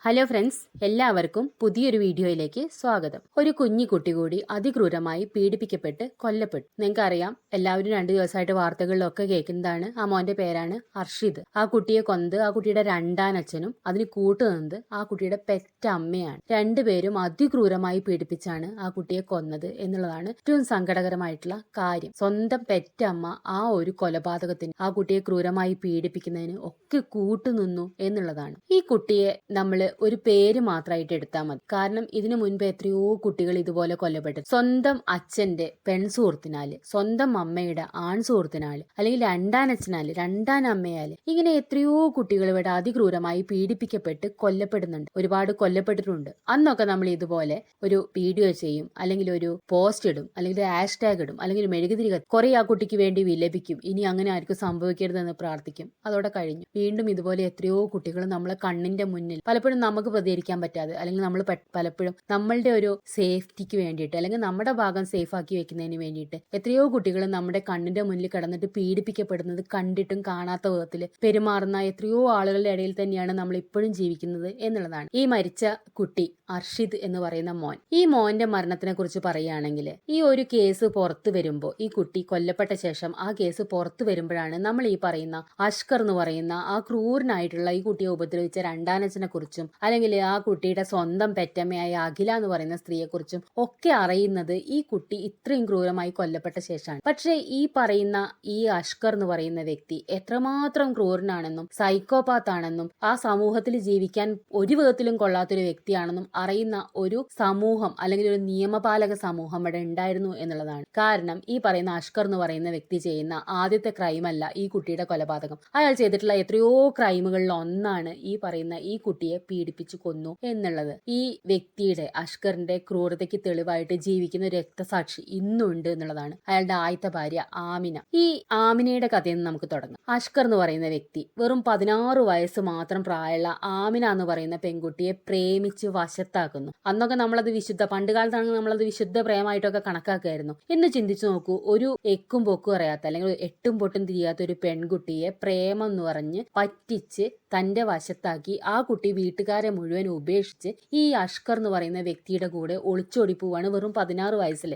Hello friends, എല്ലാവർക്കും പുതിയൊരു വീഡിയോയിലേക്ക് സ്വാഗതം. ഒരു കുഞ്ഞി കുട്ടി കൂടി അതിക്രൂരമായി പീഡിപ്പിക്കപ്പെട്ട് കൊല്ലപ്പെട്ടു. നിങ്ങൾക്കറിയാം, എല്ലാവരും 2 ദിവസമായിട്ട് വാർത്തകളിലൊക്കെ കേൾക്കുന്നതാണ്. ആ മോന്റെ പേരാണ് അർഷിദ്. ആ കുട്ടിയെ കൊന്നത് ആ കുട്ടിയുടെ രണ്ടാനച്ഛനും അതിന് കൂട്ടുനിന്നത് ആ കുട്ടിയുടെ പെറ്റ അമ്മയാണ്. രണ്ടുപേരും അതിക്രൂരമായി പീഡിപ്പിച്ചാണ് ആ കുട്ടിയെ കൊന്നത് എന്നുള്ളതാണ് ഏറ്റവും സങ്കടകരമായിട്ടുള്ള കാര്യം. സ്വന്തം പെറ്റമ്മ ആ ഒരു കൊലപാതകത്തിന്, ആ കുട്ടിയെ ക്രൂരമായി പീഡിപ്പിക്കുന്നതിന് ഒക്കെ കൂട്ടുനിന്നു എന്നുള്ളതാണ്. ഈ കുട്ടിയെ നമ്മൾ ഒരു പേര് മാത്രമായിട്ട് എടുത്താൽ മതി. കാരണം ഇതിനു മുൻപ് എത്രയോ കുട്ടികൾ ഇതുപോലെ കൊല്ലപ്പെട്ടു. സ്വന്തം അച്ഛന്റെ പെൺസുഹൃത്തിനാല്, സ്വന്തം അമ്മയുടെ ആൺ സുഹൃത്തിനാല്, അല്ലെങ്കിൽ രണ്ടാനച്ഛനാല്, രണ്ടാനമ്മയാല്, ഇങ്ങനെ എത്രയോ കുട്ടികൾ ഇവിടെ അതിക്രൂരമായി പീഡിപ്പിക്കപ്പെട്ട് കൊല്ലപ്പെടുന്നുണ്ട്. ഒരുപാട് കൊല്ലപ്പെട്ടിട്ടുണ്ട്. അന്നൊക്കെ നമ്മൾ ഇതുപോലെ ഒരു വീഡിയോ ചെയ്യും, അല്ലെങ്കിൽ ഒരു പോസ്റ്റ് ഇടും, അല്ലെങ്കിൽ ഒരു ഹാഷ്ടാഗ് ഇടും, അല്ലെങ്കിൽ ഒരു മെഴുകുതിരി കുറെ ആ കുട്ടിക്ക് വേണ്ടി വിലപിക്കും. ഇനി അങ്ങനെ ആർക്കും സംഭവിക്കരുതെന്ന് പ്രാർത്ഥിക്കും. അതോടെ കഴിഞ്ഞു. വീണ്ടും ഇതുപോലെ എത്രയോ കുട്ടികൾ നമ്മളെ കണ്ണിന്റെ മുന്നിൽ പലപ്പോഴും നമുക്ക് പ്രതികരിക്കാൻ പറ്റാതെ, അല്ലെങ്കിൽ നമ്മൾ പലപ്പോഴും നമ്മളുടെ ഒരു സേഫ്റ്റിക്ക് വേണ്ടിയിട്ട്, അല്ലെങ്കിൽ നമ്മുടെ ഭാഗം സേഫ് ആക്കി വെക്കുന്നതിന് വേണ്ടിയിട്ട് എത്രയോ കുട്ടികൾ നമ്മുടെ കണ്ണിന്റെ മുന്നിൽ കിടന്നിട്ട് പീഡിപ്പിക്കപ്പെടുന്നത് കണ്ടിട്ടും കാണാത്ത വിധത്തിൽ പെരുമാറുന്ന എത്രയോ ആളുകളുടെ ഇടയിൽ തന്നെയാണ് നമ്മൾ ഇപ്പോഴും ജീവിക്കുന്നത് എന്നുള്ളതാണ്. ഈ മരിച്ച കുട്ടി അർഷിദ് എന്ന് പറയുന്ന മോൻ, ഈ മോന്റെ മരണത്തിനെ കുറിച്ച് പറയുകയാണെങ്കിൽ, ഈ ഒരു കേസ് പുറത്തു വരുമ്പോൾ, ഈ കുട്ടി കൊല്ലപ്പെട്ട ശേഷം ആ കേസ് പുറത്തു വരുമ്പോഴാണ് നമ്മൾ ഈ പറയുന്ന അഷ്കർ എന്ന് പറയുന്ന ആ ക്രൂരനായിട്ടുള്ള ഈ കുട്ടിയെ ഉപദ്രവിച്ച രണ്ടാനച്ഛനെ കുറിച്ചും, അല്ലെങ്കിൽ ആ കുട്ടിയുടെ സ്വന്തം പെറ്റമ്മയായ അഖില എന്ന് പറയുന്ന സ്ത്രീയെക്കുറിച്ചും ഒക്കെ അറിയുന്നത് ഈ കുട്ടി ഇത്രയും ക്രൂരമായി കൊല്ലപ്പെട്ട ശേഷമാണ്. പക്ഷേ ഈ പറയുന്ന ഈ അഷ്കർ എന്ന് പറയുന്ന വ്യക്തി എത്രമാത്രം ക്രൂരനാണെന്നും സൈക്കോപാത്ത് ആണെന്നും ആ സമൂഹത്തിൽ ജീവിക്കാൻ ഒരു വിധത്തിലും കൊള്ളാത്തൊരു വ്യക്തിയാണെന്നും അറിയുന്ന ഒരു സമൂഹം, അല്ലെങ്കിൽ ഒരു നിയമപാലക സമൂഹം ഇവിടെ ഉണ്ടായിരുന്നു എന്നുള്ളതാണ്. കാരണം ഈ പറയുന്ന അഷ്കർ എന്ന് പറയുന്ന വ്യക്തി ചെയ്യുന്ന ആദ്യത്തെ ക്രൈമല്ല ഈ കുട്ടിയുടെ കൊലപാതകം. അയാൾ ചെയ്തിട്ടുള്ള എത്രയോ ക്രൈമുകളിൽ ഒന്നാണ് ഈ പറയുന്ന ഈ കുട്ടിയെ പീഡിപ്പിച്ചു കൊന്നു എന്നുള്ളത്. ഈ വ്യക്തിയുടെ, അഷ്കറിന്റെ ക്രൂരതയ്ക്ക് തെളിവായിട്ട് ജീവിക്കുന്ന ഒരു രക്തസാക്ഷി ഇന്നുണ്ട് എന്നുള്ളതാണ്. അയാളുടെ ആദ്യത്തെ ഭാര്യ ആമിന. ഈ ആമിനയുടെ കഥയിൽ നിന്ന് നമുക്ക് തുടങ്ങാം. അഷ്കർ എന്ന് പറയുന്ന വ്യക്തി വെറും 16 വയസ്സ് മാത്രം പ്രായമുള്ള ആമിന എന്ന് പറയുന്ന പെൺകുട്ടിയെ പ്രേമിച്ച് വശത്താക്കുന്നു. അന്നൊക്കെ നമ്മളത് പണ്ട് കാലത്താണെങ്കിൽ നമ്മളത് വിശുദ്ധ പ്രേമമായിട്ടൊക്കെ കണക്കാക്കുമായിരുന്നു. എന്ന് ചിന്തിച്ചു നോക്കൂ, ഒരു എക്കും പൊക്കും അറിയാത്ത, അല്ലെങ്കിൽ എട്ടും പൊട്ടും തിരിയാത്ത ഒരു പെൺകുട്ടിയെ പ്രേമം എന്ന് പറഞ്ഞ് പറ്റിച്ച് തന്റെ വശത്താക്കി ആ കുട്ടി വീട്ടുകാരെ മുഴുവൻ ഉപേക്ഷിച്ച് ഈ അഷ്കർ എന്ന് പറയുന്ന വ്യക്തിയുടെ കൂടെ ഒളിച്ചോടി പോവാണ്. വെറും 16 വയസ്സിൽ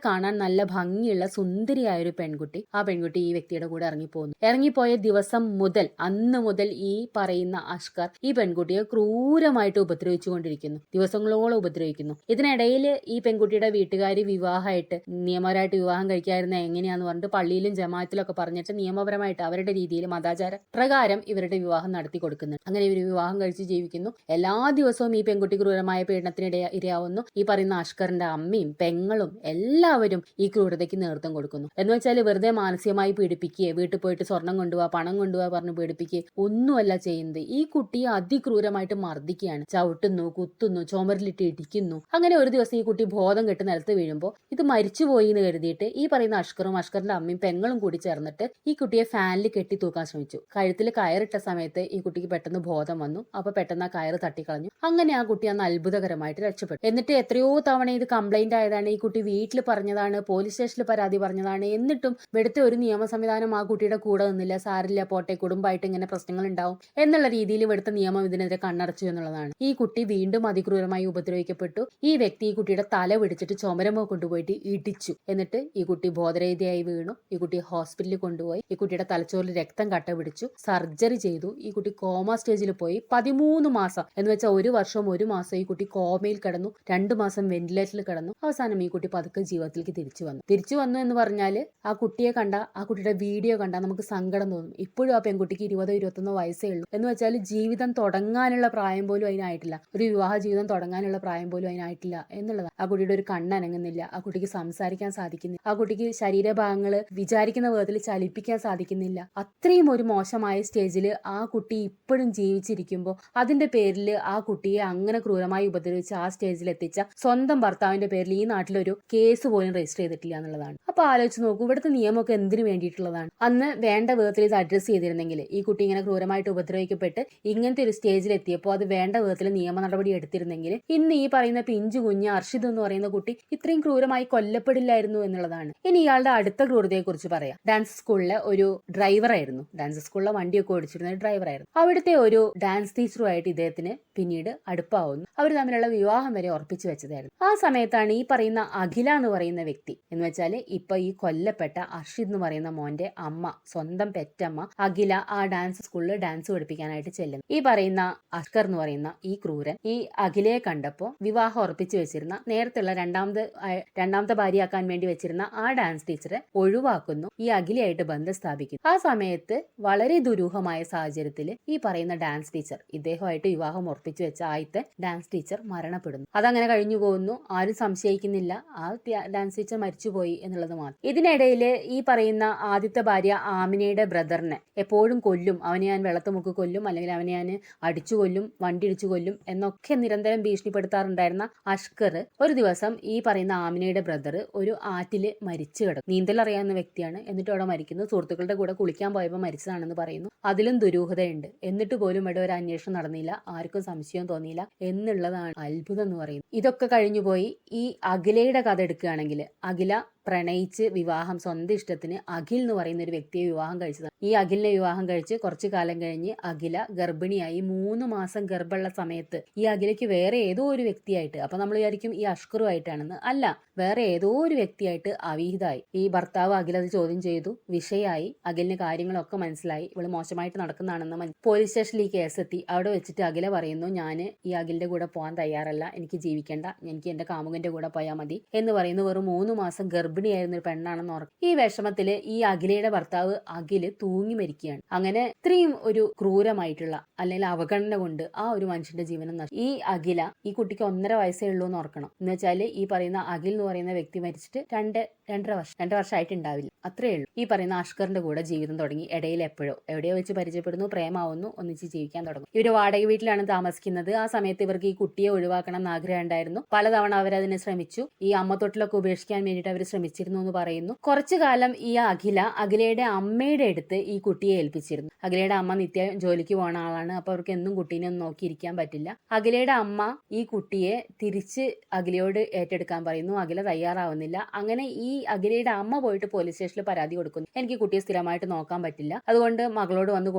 കാണാൻ നല്ല ഭംഗിയുള്ള സുന്ദരിയായ ഒരു പെൺകുട്ടി, ആ പെൺകുട്ടി ഈ വ്യക്തിയുടെ കൂടെ ഇറങ്ങിപ്പോകുന്നു. ഇറങ്ങിപ്പോയ ദിവസം മുതൽ, അന്ന് മുതൽ ഈ പറയുന്ന അഷ്കർ ഈ പെൺകുട്ടിയെ ക്രൂരമായിട്ട് ഉപദ്രവിച്ചുകൊണ്ടിരിക്കുന്നു. ദിവസങ്ങളോളം ഉപദ്രവിക്കുന്നു. ഇതിനിടയിൽ ഈ പെൺകുട്ടിയുടെ വീട്ടുകാർ വിവാഹമായിട്ട്, നിയമപരമായിട്ട് വിവാഹം കഴിക്കാതിരുന്ന എങ്ങനെയാന്ന് പറഞ്ഞിട്ട് പള്ളിയിലും ജമാഅത്തിലൊക്കെ പറഞ്ഞിട്ട് നിയമപരമായിട്ട് അവരുടെ രീതിയിൽ മതാചാര പ്രകാരം ഇവരുടെ വിവാഹം നടത്തി കൊടുക്കുന്നു. അങ്ങനെ ഇവർ വിവാഹം കഴിച്ച് ജീവിക്കുന്നു. എല്ലാ ദിവസവും ഈ പെൺകുട്ടി ക്രൂരമായ പീഡനത്തിന് ഇരയാവുന്നു. ഈ പറയുന്ന അഷ്കറിന്റെ അമ്മയും പെങ്ങളും എല്ലാവരും ഈ ക്രൂരതയ്ക്ക് നേതൃത്വം കൊടുക്കുന്നു. എന്ന് വെച്ചാൽ വെറുതെ മാനസികമായി പീഡിപ്പിക്കുകയെ, വീട്ടിൽ പോയിട്ട് സ്വർണം കൊണ്ടുപോവാ, പണം കൊണ്ടുപോവാ പറഞ്ഞ് പീഡിപ്പിക്കുകയെ ഒന്നുമല്ല ചെയ്യുന്നത്. ഈ കുട്ടിയെ അതിക്രൂരമായിട്ട് മർദ്ദിക്കുകയാണ്. ചവിട്ടുന്നു, കുത്തുന്നു, ചുമരിലിട്ട് ഇടിക്കുന്നു. അങ്ങനെ ഒരു ദിവസം ഈ കുട്ടി ബോധം കെട്ട് നിലത്ത് വീഴുമ്പോൾ ഇത് മരിച്ചുപോയി എന്ന് കരുതിയിട്ട് ഈ പറയുന്ന അഷ്കറും അഷ്കറിന്റെ അമ്മയും പെങ്ങളും കൂടി ചേർന്നിട്ട് ഈ കുട്ടിയെ ഫാനിൽ കെട്ടി തൂക്കാൻ ശ്രമിച്ചു. കഴുത്തിൽ കയറിട്ട സമയത്ത് ഈ കുട്ടിക്ക് പെട്ടെന്ന് ബോധം വന്നു. അപ്പൊ പെട്ടെന്ന് ആ കയറ് തട്ടിക്കളഞ്ഞു. അങ്ങനെ ആ കുട്ടി അന്ന് അത്ഭുതകരമായിട്ട് രക്ഷപ്പെട്ടു. എന്നിട്ട് എത്രയോ തവണ ഇത് കംപ്ലൈന്റ് ആയതാണ്, ഈ കുട്ടി വീട്ടിൽ പറഞ്ഞതാണ്, പോലീസ് സ്റ്റേഷനിൽ പരാതി പറഞ്ഞതാണ്. എന്നിട്ടും ഇവിടുത്തെ ഒരു നിയമ സംവിധാനം ആ കുട്ടിയുടെ കൂടെ നിന്നില്ല. സാരില്ല, പോട്ടെ, കുടുംബമായിട്ട് ഇങ്ങനെ പ്രശ്നങ്ങൾ ഉണ്ടാവും എന്നുള്ള രീതിയിൽ ഇവിടുത്തെ നിയമം ഇതിനെതിരെ കണ്ണടച്ചു എന്നുള്ളതാണ്. ഈ കുട്ടി വീണ്ടും അതിക്രൂരമായി ഉപദ്രവിക്കപ്പെട്ടു. ഈ വ്യക്തി ഈ കുട്ടിയുടെ തല പിടിച്ചിട്ട് ചുമരമോ കൊണ്ടുപോയിട്ട് ഇടിച്ചു. എന്നിട്ട് ഈ കുട്ടി ബോധരഹിതയായി വീണു. ഈ കുട്ടി ഹോസ്പിറ്റലിൽ കൊണ്ടുപോയി. ഈ കുട്ടിയുടെ തലച്ചോറിൽ രക്തം കട്ട പിടിച്ചു. സർജറി ചെയ്തു. ഈ കുട്ടി കോമ സ്റ്റേജിൽ പോയി. 13 മാസം എന്ന് വെച്ചാൽ 1 വർഷവും 1 മാസം ഈ കുട്ടി കോമയിൽ കിടന്നു. 2 മാസം വെന്റിലേറ്ററിൽ കിടന്നു. അവസാനം ഈ കുട്ടി പതുക്കെ ജീവിതത്തിലേക്ക് തിരിച്ചു വന്നു എന്ന് പറഞ്ഞാൽ ആ കുട്ടിയെ കണ്ട, ആ കുട്ടിയുടെ വീഡിയോ കണ്ടാൽ നമുക്ക് സങ്കടം തോന്നും. ഇപ്പോഴും ആ പെൺകുട്ടിക്ക് 20-21 വയസ്സേ ഉള്ളൂ. എന്ന് വെച്ചാൽ ജീവിതം തുടങ്ങാനുള്ള പ്രായം പോലും അതിനായിട്ടില്ല. ഒരു വിവാഹ ജീവിതം തുടങ്ങാനുള്ള പ്രായം പോലും അതിനായിട്ടില്ല എന്നുള്ളതാണ്. ആ കുട്ടിയുടെ ഒരു കണ്ണനങ്ങുന്നില്ല. ആ കുട്ടിക്ക് സംസാരിക്കാൻ സാധിക്കുന്നില്ല. ആ കുട്ടിക്ക് ശരീരഭാഗങ്ങൾ വിചാരിക്കുന്ന വിധത്തിൽ ചലിപ്പിക്കാൻ സാധിക്കുന്നില്ല. അത്രയും ഒരു മോശമായ സ്റ്റേജിൽ ആ കുട്ടി ഇപ്പോഴും ജീവിച്ചിരിക്കുമ്പോൾ അതിന്റെ പേരിൽ ആ കുട്ടിയെ അങ്ങനെ ക്രൂരമായി ഉപദ്രവിച്ച് ആ സ്റ്റേജിൽ എത്തിച്ച സ്വന്തം ഭർത്താവിന്റെ പേരിൽ ഈ നാട്ടിലൊരു കേസ് പോലും രജിസ്റ്റർ ചെയ്തിട്ടില്ല എന്നുള്ളതാണ്. അപ്പൊ ആലോചിച്ച് നോക്കൂ, ഇവിടുത്തെ നിയമമൊക്കെ എന്തിനു വേണ്ടിയിട്ടുള്ളതാണ്? അന്ന് വേണ്ട വിധത്തിൽ ഇത് അഡ്രസ് ചെയ്തിരുന്നെങ്കിൽ, ഈ കുട്ടി ഇങ്ങനെ ക്രൂരമായിട്ട് ഉപദ്രവിക്കപ്പെട്ട് ഇങ്ങനത്തെ ഒരു സ്റ്റേജിൽ എത്തിയപ്പോൾ അത് വേണ്ട വിധത്തിൽ നിയമ നടപടി എടുത്തിരുന്നെങ്കിൽ ഇന്ന് ഈ പറയുന്ന പിഞ്ചു കുഞ്ഞ് അർഷിദ് എന്ന് പറയുന്ന കുട്ടി ഇത്രയും ക്രൂരമായി കൊല്ലപ്പെടില്ലായിരുന്നു എന്നുള്ളതാണ്. ഇനി ഇയാളുടെ അടുത്ത ക്രൂരതയെ കുറിച്ച് പറയാം. ഡാൻസ് സ്കൂളിലെ ഒരു ഡ്രൈവറായിരുന്നു. ഡാൻസ് സ്കൂളിലെ വണ്ടിയൊക്കെ ഓടിച്ചിരുന്ന ഒരു ഡ്രൈവറായിരുന്നു. അവിടുത്തെ ഒരു ഡാൻസ് ടീച്ചറുമായിട്ട് ഇദ്ദേഹത്തിന് പിന്നീട് അടുപ്പാവുന്നു. അവർ തമ്മിലുള്ള വിവാഹം വരെ ഉറപ്പിച്ചു വെച്ചതായിരുന്നു. ആ സമയത്താണ് ഈ പറയുന്ന അഖില എന്ന് പറയുന്ന വ്യക്തി, എന്ന് വെച്ചാൽ ഇപ്പൊ ഈ കൊല്ലപ്പെട്ട അർഷിദ് എന്ന് പറയുന്ന മോന്റെ അമ്മ, സ്വന്തം പെറ്റമ്മ അഖില ആ ഡാൻസ് സ്കൂളിൽ ഡാൻസ് പഠിപ്പിക്കാനായിട്ട് ചെല്ലുന്നു. ഈ പറയുന്ന അഷ്കർ എന്ന് പറയുന്ന ഈ ക്രൂരൻ ഈ അഖിലയെ കണ്ടപ്പോ വിവാഹം ഉറപ്പിച്ചു വെച്ചിരുന്ന നേരത്തുള്ള രണ്ടാമത്തെ ഭാര്യയാക്കാൻ വേണ്ടി വെച്ചിരുന്ന ആ ഡാൻസ് ടീച്ചറെ ഒഴിവാക്കുന്നു. ഈ അഖിലയായിട്ട് ബന്ധം സ്ഥാപിക്കുന്നു. ആ സമയത്ത് വളരെ ദുരൂഹമായ സാഹചര്യത്തിൽ ഈ പറയുന്ന ഡാൻസ് ടീച്ചർ, ഇദ്ദേഹമായിട്ട് വിവാഹം ഉറപ്പിച്ചു വെച്ച ആദ്യത്തെ ഡാൻസ് ടീച്ചർ മരണപ്പെടുന്നു. അതങ്ങനെ കഴിഞ്ഞു പോകുന്നു. ആരും സംശയിക്കുന്നില്ല ആ ഡാൻസ് ടീച്ചർ മരിച്ചുപോയി എന്നുള്ളത് മാത്രം. ഇതിനിടയിൽ ഈ പറയുന്ന ആദ്യത്തെ ഭാര്യ ആമിനയുടെ ബ്രദറിനെ എപ്പോഴും കൊല്ലും, അവനെ ഞാൻ വെള്ളത്തുമുക്ക് കൊല്ലും, അല്ലെങ്കിൽ അവനെ ഞാൻ അടിച്ചു കൊല്ലും, വണ്ടി ഇടിച്ചു കൊല്ലും എന്നൊക്കെ നിരന്തരം ഭീഷണിപ്പെടുത്താറുണ്ടായിരുന്ന അഷ്കർ ഒരു ദിവസം ഈ പറയുന്ന ആമിനയുടെ ബ്രദർ ഒരു ആറ്റില് മരിച്ചു കിടക്കും. നീന്തൽ അറിയാവുന്ന വ്യക്തിയാണ്, എന്നിട്ട് അവിടെ മരിക്കുന്നു. സുഹൃത്തുക്കളുടെ കൂടെ കുളിക്കാൻ പോയപ്പോൾ മരിച്ചതാണെന്ന് പറയുന്നു. അതിലും ദുരൂഹതയുണ്ട്. എന്നിട്ട് പോലും ഇവിടെ ഒരു അന്വേഷണം നടന്നില്ല, ആർക്കും സംശയം തോന്നിയില്ല എന്നുള്ളതാണ് അത്ഭുതം എന്ന് പറയുന്നത്. ഇതൊക്കെ കഴിഞ്ഞുപോയി ഈ അഖിലയുടെ കഥ എടുക്കുകയാണെങ്കിൽ, അഖില പ്രണയിച്ച് വിവാഹം സ്വന്തം ഇഷ്ടത്തിന് അഖിൽ എന്ന് പറയുന്ന ഒരു വ്യക്തിയെ വിവാഹം കഴിച്ചതാണ്. ഈ അഖിലിനെ വിവാഹം കഴിച്ച് കുറച്ചു കാലം കഴിഞ്ഞ് അഖില ഗർഭിണിയായി. 3 മാസം ഗർഭമുള്ള സമയത്ത് ഈ അഖിലയ്ക്ക് വേറെ ഏതോ ഒരു വ്യക്തിയായിട്ട്, അപ്പൊ നമ്മൾ വിചാരിക്കും ഈ അഷ്കറുമായിട്ടാണെന്ന്, അല്ല, വേറെ ഏതോ ഒരു വ്യക്തിയായിട്ട് അവിഹിതമായി. ഈ ഭർത്താവ് അഖില അത് ചോദ്യം ചെയ്തു, വിഷയായി. അഖിലിന് കാര്യങ്ങളൊക്കെ മനസ്സിലായി, ഇവള് മോശമായിട്ട് നടക്കുന്നതാണെന്ന് പോലീസ് സ്റ്റേഷനിൽ ഈ കേസെത്തി. അവിടെ വെച്ചിട്ട് അഖില പറയുന്നു, ഞാൻ ഈ അഖിലിന്റെ കൂടെ പോകാൻ തയ്യാറല്ല, എനിക്ക് ജീവിക്കേണ്ട, എനിക്ക് എന്റെ കാമുകന്റെ കൂടെ പോയാൽ മതി എന്ന് പറയുന്നു. വെറും 3 മാസം ഗർഭിണിയായിരുന്ന ഒരു പെണ്ണാണെന്ന് ഓർക്കും. ഈ വിഷമത്തില് ഈ അഖിലയുടെ ഭർത്താവ് അഖില് തൂങ്ങി മരിക്കുകയാണ്. അങ്ങനെ ഇത്രയും ഒരു ക്രൂരമായിട്ടുള്ള അല്ലെങ്കിൽ അവഗണന കൊണ്ട് ആ ഒരു മനുഷ്യന്റെ ജീവനം നഷ്ടം. ഈ അഖില, ഈ കുട്ടിക്ക് 1.5 വയസ്സേ ഉള്ളൂ എന്ന് ഓർക്കണം. എന്ന് വെച്ചാല് ഈ പറയുന്ന അഖിൽ എന്ന് പറയുന്ന വ്യക്തി മരിച്ചിട്ട് 2 വർഷമായിട്ടുണ്ടാവില്ല, അത്രേ ഉള്ളൂ. ഈ പറയുന്ന അഷ്കറിന്റെ കൂടെ ജീവിതം തുടങ്ങി. ഇടയിൽ എവിടെയോ വെച്ച് പരിചയപ്പെടുന്നു, പ്രേമാവുന്നു, ഒന്നിച്ച് ജീവിക്കാൻ തുടങ്ങും. ഇവര് വാടക വീട്ടിലാണ് താമസിക്കുന്നത്. ആ സമയത്ത് ഇവർക്ക് ഈ കുട്ടിയെ ഒഴിവാക്കണം എന്ന് ആഗ്രഹം ഉണ്ടായിരുന്നു. പലതവണ അവരതിനെ ശ്രമിച്ചു. ഈ അമ്മത്തൊട്ടിലൊക്കെ ഉപേക്ഷിക്കാൻ വേണ്ടിയിട്ട് അവർ ശ്രമിച്ചിരുന്നു എന്ന് പറയുന്നു. കുറച്ചു കാലം ഈ അഖിലയുടെ അമ്മയുടെ അടുത്ത് ഈ കുട്ടിയെ ഏൽപ്പിച്ചിരുന്നു. അഖിലയുടെ അമ്മ നിത്യ ജോലിക്ക് പോണ ആളാണ്. അപ്പൊ അവർക്ക് എന്നും കുട്ടീനെ ഒന്നും നോക്കിയിരിക്കാൻ പറ്റില്ല. അഖിലയുടെ അമ്മ ഈ കുട്ടിയെ തിരിച്ച് അഖിലയോട് ഏറ്റെടുക്കാൻ പറയുന്നു. അഖില തയ്യാറാവുന്നില്ല. അങ്ങനെ ഈ അഖിലയുടെ അമ്മ പോയിട്ട് പോലീസ് സ്റ്റേഷനിൽ പരാതി കൊടുക്കുന്നു. എനിക്ക് കുട്ടിയെ സ്ഥിരമായിട്ട് നോക്കാൻ പറ്റില്ല, അതുകൊണ്ട് മകളോട് വന്ന്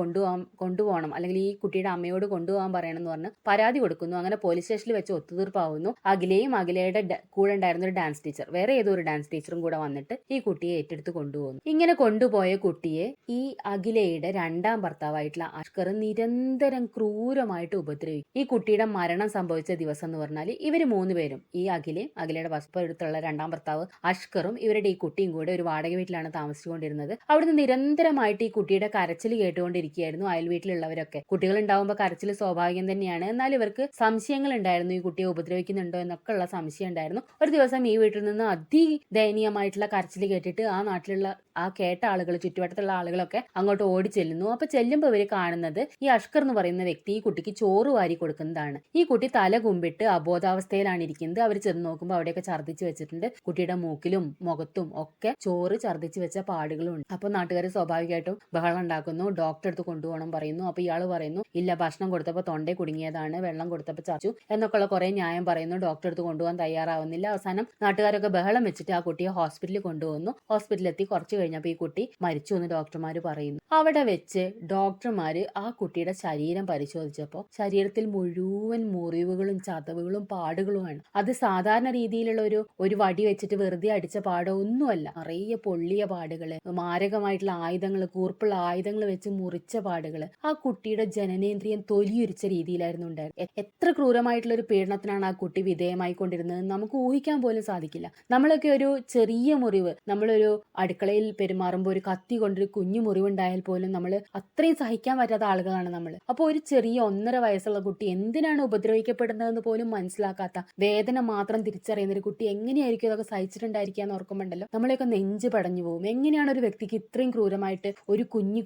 കൊണ്ടുപോകണം, അല്ലെങ്കിൽ ഈ കുട്ടിയുടെ അമ്മയോട് കൊണ്ടുപോകാൻ പറയണം എന്ന് പറഞ്ഞ് പരാതി കൊടുക്കുന്നു. അങ്ങനെ പോലീസ് സ്റ്റേഷനിൽ വെച്ച് ഒത്തുതീർപ്പാവുന്നു. അഖിലയും അഖിലയുടെ കൂടെ ഉണ്ടായിരുന്ന ഒരു ഡാൻസ് ടീച്ചർ, വേറെ ഏതോ ഒരു ഡാൻസ് ടീച്ചറും കൂടെ വന്നിട്ട് ഈ കുട്ടിയെ ഏറ്റെടുത്ത് കൊണ്ടുപോകുന്നു. ഇങ്ങനെ കൊണ്ടുപോയ കുട്ടിയെ ഈ അഖിലയുടെ 2ാം ഭർത്താവായിട്ടുള്ള അഷ്കർ നിരന്തരം ക്രൂരമായിട്ട് ഉപദ്രവിക്കും. ഈ കുട്ടിയുടെ മരണം സംഭവിച്ച ദിവസം എന്ന് പറഞ്ഞാൽ ഇവര് 3 പേരും, ഈ അഖിലയുടെ വസ്തുപ്പെടുത്തുള്ള 2ാം ഭർത്താവ് അഷ്കറും ഇവരുടെ ഈ കുട്ടിയും കൂടെ ഒരു വാടക വീട്ടിലാണ് താമസിച്ചുകൊണ്ടിരുന്നത്. അവിടുന്ന് നിരന്തരമായിട്ട് ഈ കുട്ടിയുടെ കരച്ചിൽ കേട്ടുകൊണ്ടിരിക്കുകയായിരുന്നു അയൽ വീട്ടിലുള്ളവരൊക്കെ. കുട്ടികൾ ഉണ്ടാവുമ്പോൾ കരച്ചിൽ സ്വാഭാവികം തന്നെയാണ്. എന്നാൽ ഇവർക്ക് സംശയങ്ങൾ ഉണ്ടായിരുന്നു, ഈ കുട്ടിയെ ഉപദ്രവിക്കുന്നുണ്ടോ എന്നൊക്കെ ഉള്ള സംശയം ഉണ്ടായിരുന്നു. ഒരു ദിവസം ഈ വീട്ടിൽ നിന്ന് അതിദയനീയമായിട്ടുള്ള കരച്ചിൽ കേട്ടിട്ട് ആ നാട്ടിലുള്ള കേട്ട ആളുകൾ, ചുറ്റുവട്ടത്തുള്ള ആളുകളൊക്കെ അങ്ങോട്ട് ഓടി ചെല്ലുന്നു. അപ്പൊ ചെല്ലുമ്പോൾ ഇവര് കാണുന്നത് ഈ അഷ്കർ എന്ന് പറയുന്ന വ്യക്തി ഈ കുട്ടിക്ക് ചോറ് വാരി കൊടുക്കുന്നതാണ്. ഈ കുട്ടി തല കുമ്പിട്ട് അബോധാവസ്ഥയിലാണ് ഇരിക്കുന്നത്. അവർ ചെന്ന് നോക്കുമ്പോൾ അവിടെയൊക്കെ ഛർദ്ദിച്ച് വെച്ചിട്ടുണ്ട്. കുട്ടിയുടെ മൂക്കിലും മുഖത്തും ഒക്കെ ചോറ് ഛർദ്ദിച്ച് വെച്ച പാടുകളും ഉണ്ട്. അപ്പൊ നാട്ടുകാർ സ്വാഭാവികമായിട്ടും ബഹളം ഉണ്ടാക്കുന്നു. ഡോക്ടറെ അടുത്ത് കൊണ്ടുപോകണം പറയുന്നു. അപ്പൊ ഇയാള് പറയുന്നു, ഇല്ല, ഭക്ഷണം കൊടുത്തപ്പോൾ തൊണ്ടേ കുടുങ്ങിയതാണ്, വെള്ളം കൊടുത്തപ്പോൾ ചാച്ചു എന്നൊക്കെയുള്ള കുറെ ന്യായം പറയുന്നു. ഡോക്ടറെ അടുത്ത് കൊണ്ടുപോകാൻ തയ്യാറാവുന്നില്ല. അവസാനം നാട്ടുകാരൊക്കെ ബഹളം വെച്ചിട്ട് ആ കുട്ടിയെ ഹോസ്പിറ്റലിൽ കൊണ്ടുപോകുന്നു. ഹോസ്പിറ്റലിൽ എത്തി കുറച്ച് കഴിഞ്ഞപ്പോൾ ഈ കുട്ടി മരിച്ചു എന്ന് ഡോക്ടർമാർ പറയുന്നു. അവിടെ വെച്ച് ഡോക്ടർമാര് ആ കുട്ടിയുടെ ശരീരം പരിശോധിച്ചപ്പോൾ ശരീരത്തിൽ മുഴുവൻ മുറിവുകളും ചതവുകളും പാടുകളുമാണ്. അത് സാധാരണ രീതിയിലുള്ള ഒരു വടി വെച്ചിട്ട് വെറുതെ അടിച്ച പാടോ ഒന്നുമല്ല. നിറയെ പൊള്ളിയ പാടുകള്, മാരകമായിട്ടുള്ള ആയുധങ്ങൾ, കൂർപ്പുള്ള ആയുധങ്ങൾ വെച്ച് മുറിച്ച പാടുകള്. ആ കുട്ടിയുടെ ജനനേന്ദ്രിയം തൊലിയുരിച്ച രീതിയിലായിരുന്നു ഉണ്ടായിരുന്നത്. എത്ര ക്രൂരമായിട്ടുള്ള ഒരു പീഡനത്തിനാണ് ആ കുട്ടി വിധേയമായിക്കൊണ്ടിരുന്നത് നമുക്ക് ഊഹിക്കാൻ പോലും സാധിക്കില്ല. നമ്മളൊക്കെ ഒരു ചെറിയ മുറിവ്, നമ്മളൊരു അടുക്കളയിൽ പെരുമാറുമ്പോൾ ഒരു കത്തി കൊണ്ടൊരു കുഞ്ഞു മുറിവുണ്ടായാൽ പോലും നമ്മൾ അത്രയും സഹിക്കാൻ പറ്റാത്ത ആളുകളാണ് നമ്മൾ. അപ്പോൾ ഒരു ചെറിയ 1.5 വയസ്സുള്ള കുട്ടി എന്തിനാണ് ഉപദ്രവിക്കപ്പെടുന്നതെന്ന് പോലും മനസ്സിലാക്കാത്ത, വേദന മാത്രം തിരിച്ചറിയുന്ന ഒരു കുട്ടി എങ്ങനെയായിരിക്കും ഇതൊക്കെ സഹിച്ചിട്ടുണ്ടായിരിക്കാന്ന് ഓർക്കുമ്പോണ്ടല്ലോ നമ്മളെയൊക്കെ നെഞ്ച് പടഞ്ഞു പോകും. എങ്ങനെയാണ് ഒരു വ്യക്തിക്ക് ഇത്രയും ക്രൂരമായിട്ട് ഒരു കുഞ്ഞു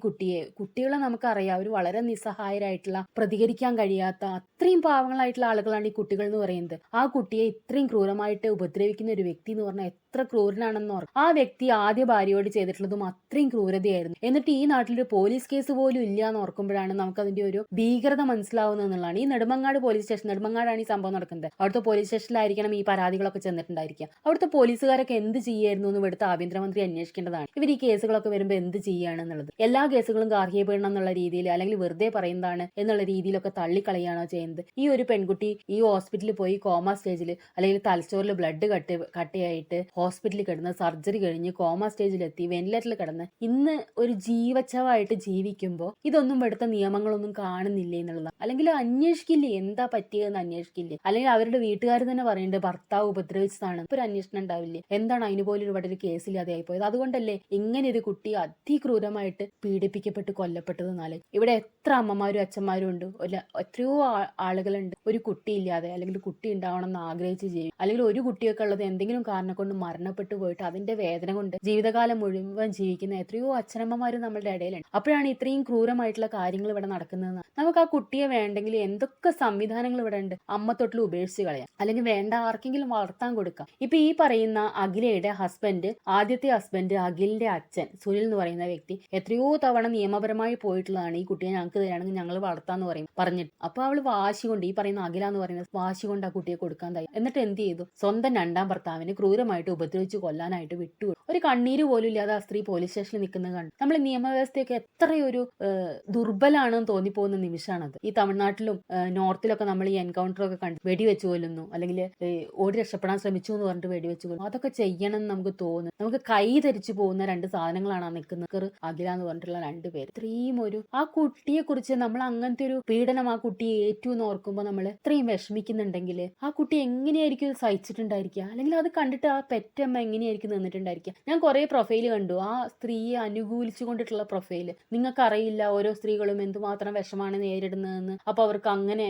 കുട്ടികളെ നമുക്കറിയാം, അവർ വളരെ നിസ്സഹായരായിട്ടുള്ള, പ്രതികരിക്കാൻ കഴിയാത്ത അത്രയും പാവങ്ങളായിട്ടുള്ള ആളുകളാണ് ഈ കുട്ടികൾ എന്ന് പറയുന്നത്. ആ കുട്ടിയെ ഇത്രയും ക്രൂരമായിട്ട് ഉപദ്രവിക്കുന്ന ഒരു വ്യക്തി എന്ന് പറഞ്ഞാൽ എത്ര ക്രൂരനാണെന്ന് ഓർക്കും. ആ വ്യക്തി ആദ്യ ഭാര്യയോട് ചെയ്തിട്ടുള്ളതും അത്രയും ക്രൂരതയായിരുന്നു. എന്നിട്ട് ഈ നാട്ടിലൊരു പോലീസ് കേസ് പോലും ഇല്ല എന്ന് ഓർക്കുമ്പോഴാണ് നമുക്ക് അതിന്റെ ഒരു ഭീകരത മനസ്സിലാവുന്നത് എന്നുള്ളതാണ്. ഈ നെടുമങ്ങാട് പോലീസ് സ്റ്റേഷൻ, നെടുമങ്ങാടാണ് ഈ സംഭവം നടക്കുന്നത്. അവിടുത്തെ പോലീസ് സ്റ്റേഷനിലായിരിക്കണം ഈ പരാതികളൊക്കെ ചെന്നിട്ടുണ്ടായിരിക്കുക. അവിടുത്തെ പോലീസുകാരൊക്കെ എന്ത് ചെയ്യായിരുന്നു എന്ന് ഇവിടുത്തെ ആഭ്യന്തരമന്ത്രി അന്വേഷിക്കേണ്ടതാണ്. ഇവർ ഈ കേസുകളൊക്കെ വരുമ്പോൾ എന്ത് ചെയ്യുകയാണെന്നുള്ളത്. എല്ലാ കേസുകളും ഗാർഹിക പീഡനം എന്നുള്ള രീതിയിൽ അല്ലെങ്കിൽ വെറുതെ പറയുന്നതാണ് എന്നുള്ള രീതിയിലൊക്കെ തള്ളിക്കളയാണോ ചെയ്യുന്നത്. ഈ ഒരു പെൺകുട്ടി ഈ ഹോസ്പിറ്റലിൽ പോയി കോമ സ്റ്റേജിൽ അല്ലെങ്കിൽ തലച്ചോറിൽ ബ്ലഡ് കട്ടയായിട്ട് ഹോസ്പിറ്റലിൽ കിടന്ന് സർജറി കഴിഞ്ഞ് കോമ സ്റ്റേജിലെത്തി വെന്റിലേറ്ററിൽ കിടന്ന് ഇന്ന് ഒരു ജീവച്ഛവായിട്ട് ജീവിക്കുമ്പോൾ ഇതൊന്നും ഇവിടുത്തെ നിയമങ്ങളൊന്നും കാണുന്നില്ലേ എന്നുള്ളതാണ്. അല്ലെങ്കിൽ അന്വേഷിക്കില്ലേ എന്താ പറ്റിയതെന്ന് അന്വേഷിക്കില്ലേ? അല്ലെങ്കിൽ അവരുടെ വീട്ടുകാർ തന്നെ പറയുന്നുണ്ട് ഭർത്താവ് ഉപദ്രവിച്ചതാണ്. ഒരു അന്വേഷണം ഉണ്ടാവില്ലേ? എന്താണ് അതിന് പോലും ഇവിടെ ഒരു കേസില്ലാതെ ആയിപ്പോയത്? അതുകൊണ്ടല്ലേ ഇങ്ങനെ ഒരു കുട്ടി അതിക്രൂരമായിട്ട് പീഡിപ്പിക്കപ്പെട്ട് കൊല്ലപ്പെട്ടതെന്നാല്. ഇവിടെ എത്ര അമ്മമാരും അച്ഛന്മാരും ഉണ്ട്, എത്രയോ ആളുകളുണ്ട് ഒരു കുട്ടിയില്ലാതെ അല്ലെങ്കിൽ കുട്ടി ഉണ്ടാവണം എന്ന് ആഗ്രഹിച്ച് ജീവിക്കും. അല്ലെങ്കിൽ ഒരു കുട്ടിയൊക്കെ ഉള്ളത് എന്തെങ്കിലും കാരണം കൊണ്ട് മരണപ്പെട്ടു പോയിട്ട് അതിന്റെ വേദന കൊണ്ട് ജീവിതകാലം മുഴുവൻ ജീവിക്കുന്ന എത്രയോ അച്ഛനമ്മമാരും നമ്മളുടെ ഇടയിലുണ്ട്. അപ്പോഴാണ് ഇത്രയും ക്രൂരമായിട്ടുള്ള കാര്യങ്ങൾ ഇവിടെ നടക്കുന്നത്. നമുക്ക് ആ കുട്ടിയെ വേണ്ടെങ്കിൽ എന്തൊക്കെ സംവിധാനങ്ങൾ ഇവിടെ ഉണ്ട്. അമ്മ തൊട്ടിൽ ഉപേക്ഷിച്ച് കളയാം, അല്ലെങ്കിൽ വേണ്ട ആർക്കെങ്കിലും വളർത്താൻ കൊടുക്കാം. ഇപ്പൊ ഈ പറയുന്ന അഖിലയുടെ ഹസ്ബൻഡ്, ആദ്യത്തെ ഹസ്ബൻഡ് അഖിലിന്റെ അച്ഛൻ സുനിൽ എന്ന് പറയുന്ന വ്യക്തി എത്രയോ തവണ നിയമപരമായി പോയിട്ടുള്ളതാണ്. ഈ കുട്ടിയെ ഞങ്ങൾക്ക് തരാണെങ്കിൽ ഞങ്ങൾ വളർത്താന്ന് പറഞ്ഞിട്ട്. അപ്പൊ അവള് വാശി കൊണ്ട്, ഈ പറയുന്ന അഖില എന്ന് പറയുന്നത് വാശി കൊണ്ട് ആ കുട്ടിയെ കൊടുക്കാൻ തയ്യാ. എന്നിട്ട് എന്ത് ചെയ്തു? സ്വന്തം രണ്ടാം ഭർത്താവിനെ ക്രൂരമായിട്ട് ഉപദ്രവിച്ച് കൊല്ലാനായിട്ട് വിട്ടു. ഒരു കണ്ണീര് പോലും ഇല്ലാതെ ആ സ്ത്രീ പോലീസ് സ്റ്റേഷനിൽ നിൽക്കുന്നത് കണ്ടു. നമ്മൾ നിയമവ്യവസ്ഥയൊക്കെ എത്രയൊരു ദുർബലാണെന്ന് തോന്നിപ്പോകുന്ന നിമിഷമാണത്. ഈ തമിഴ്നാട്ടിലും നോർത്തിലൊക്കെ നമ്മൾ ഈ എൻകൗണ്ടർ ഒക്കെ കണ്ടു വെടിവെച്ച് കൊല്ലുന്നു, അല്ലെങ്കിൽ ഓടി രക്ഷപ്പെടാൻ ശ്രമിച്ചു എന്ന് പറഞ്ഞിട്ട് വെടിവെച്ച് കൊല്ലുന്നു. അതൊക്കെ ചെയ്യണം എന്ന് നമുക്ക് തോന്നുന്നു. നമുക്ക് കൈ ധരിച്ചു പോകുന്ന രണ്ട് സാധനങ്ങളാണ് ആ നിൽക്കുന്നത്. അഖില എന്ന് പറഞ്ഞിട്ടുള്ള രണ്ടുപേര്. ഇത്രയും ആ കുട്ടിയെ കുറിച്ച് നമ്മൾ അങ്ങനത്തെ ഒരു പീഡനം ആ കുട്ടിയെ ഏറ്റു എന്ന് ഓർക്കുമ്പോൾ നമ്മൾ ഇത്രയും വിഷമിക്കുന്നുണ്ടെങ്കിൽ ആ കുട്ടി എങ്ങനെയായിരിക്കും സഹിച്ചിട്ടുണ്ടായിരിക്കുക? അല്ലെങ്കിൽ അത് കണ്ടിട്ട് ആ പെറ്റമ്മ എങ്ങനെയായിരിക്കും നിന്നിട്ടുണ്ടായിരിക്കുക? ഞാൻ കുറെ പ്രൊഫൈല് കണ്ടു, ആ സ്ത്രീയെ അനുകൂലിച്ചു കൊണ്ടിട്ടുള്ള പ്രൊഫൈല്. നിങ്ങൾക്കറിയില്ല ഓരോ സ്ത്രീകളും എന്തുമാത്രം വിഷമാണ് നേരിടുന്നതെന്ന്. അപ്പൊ അവർക്ക് അങ്ങനെ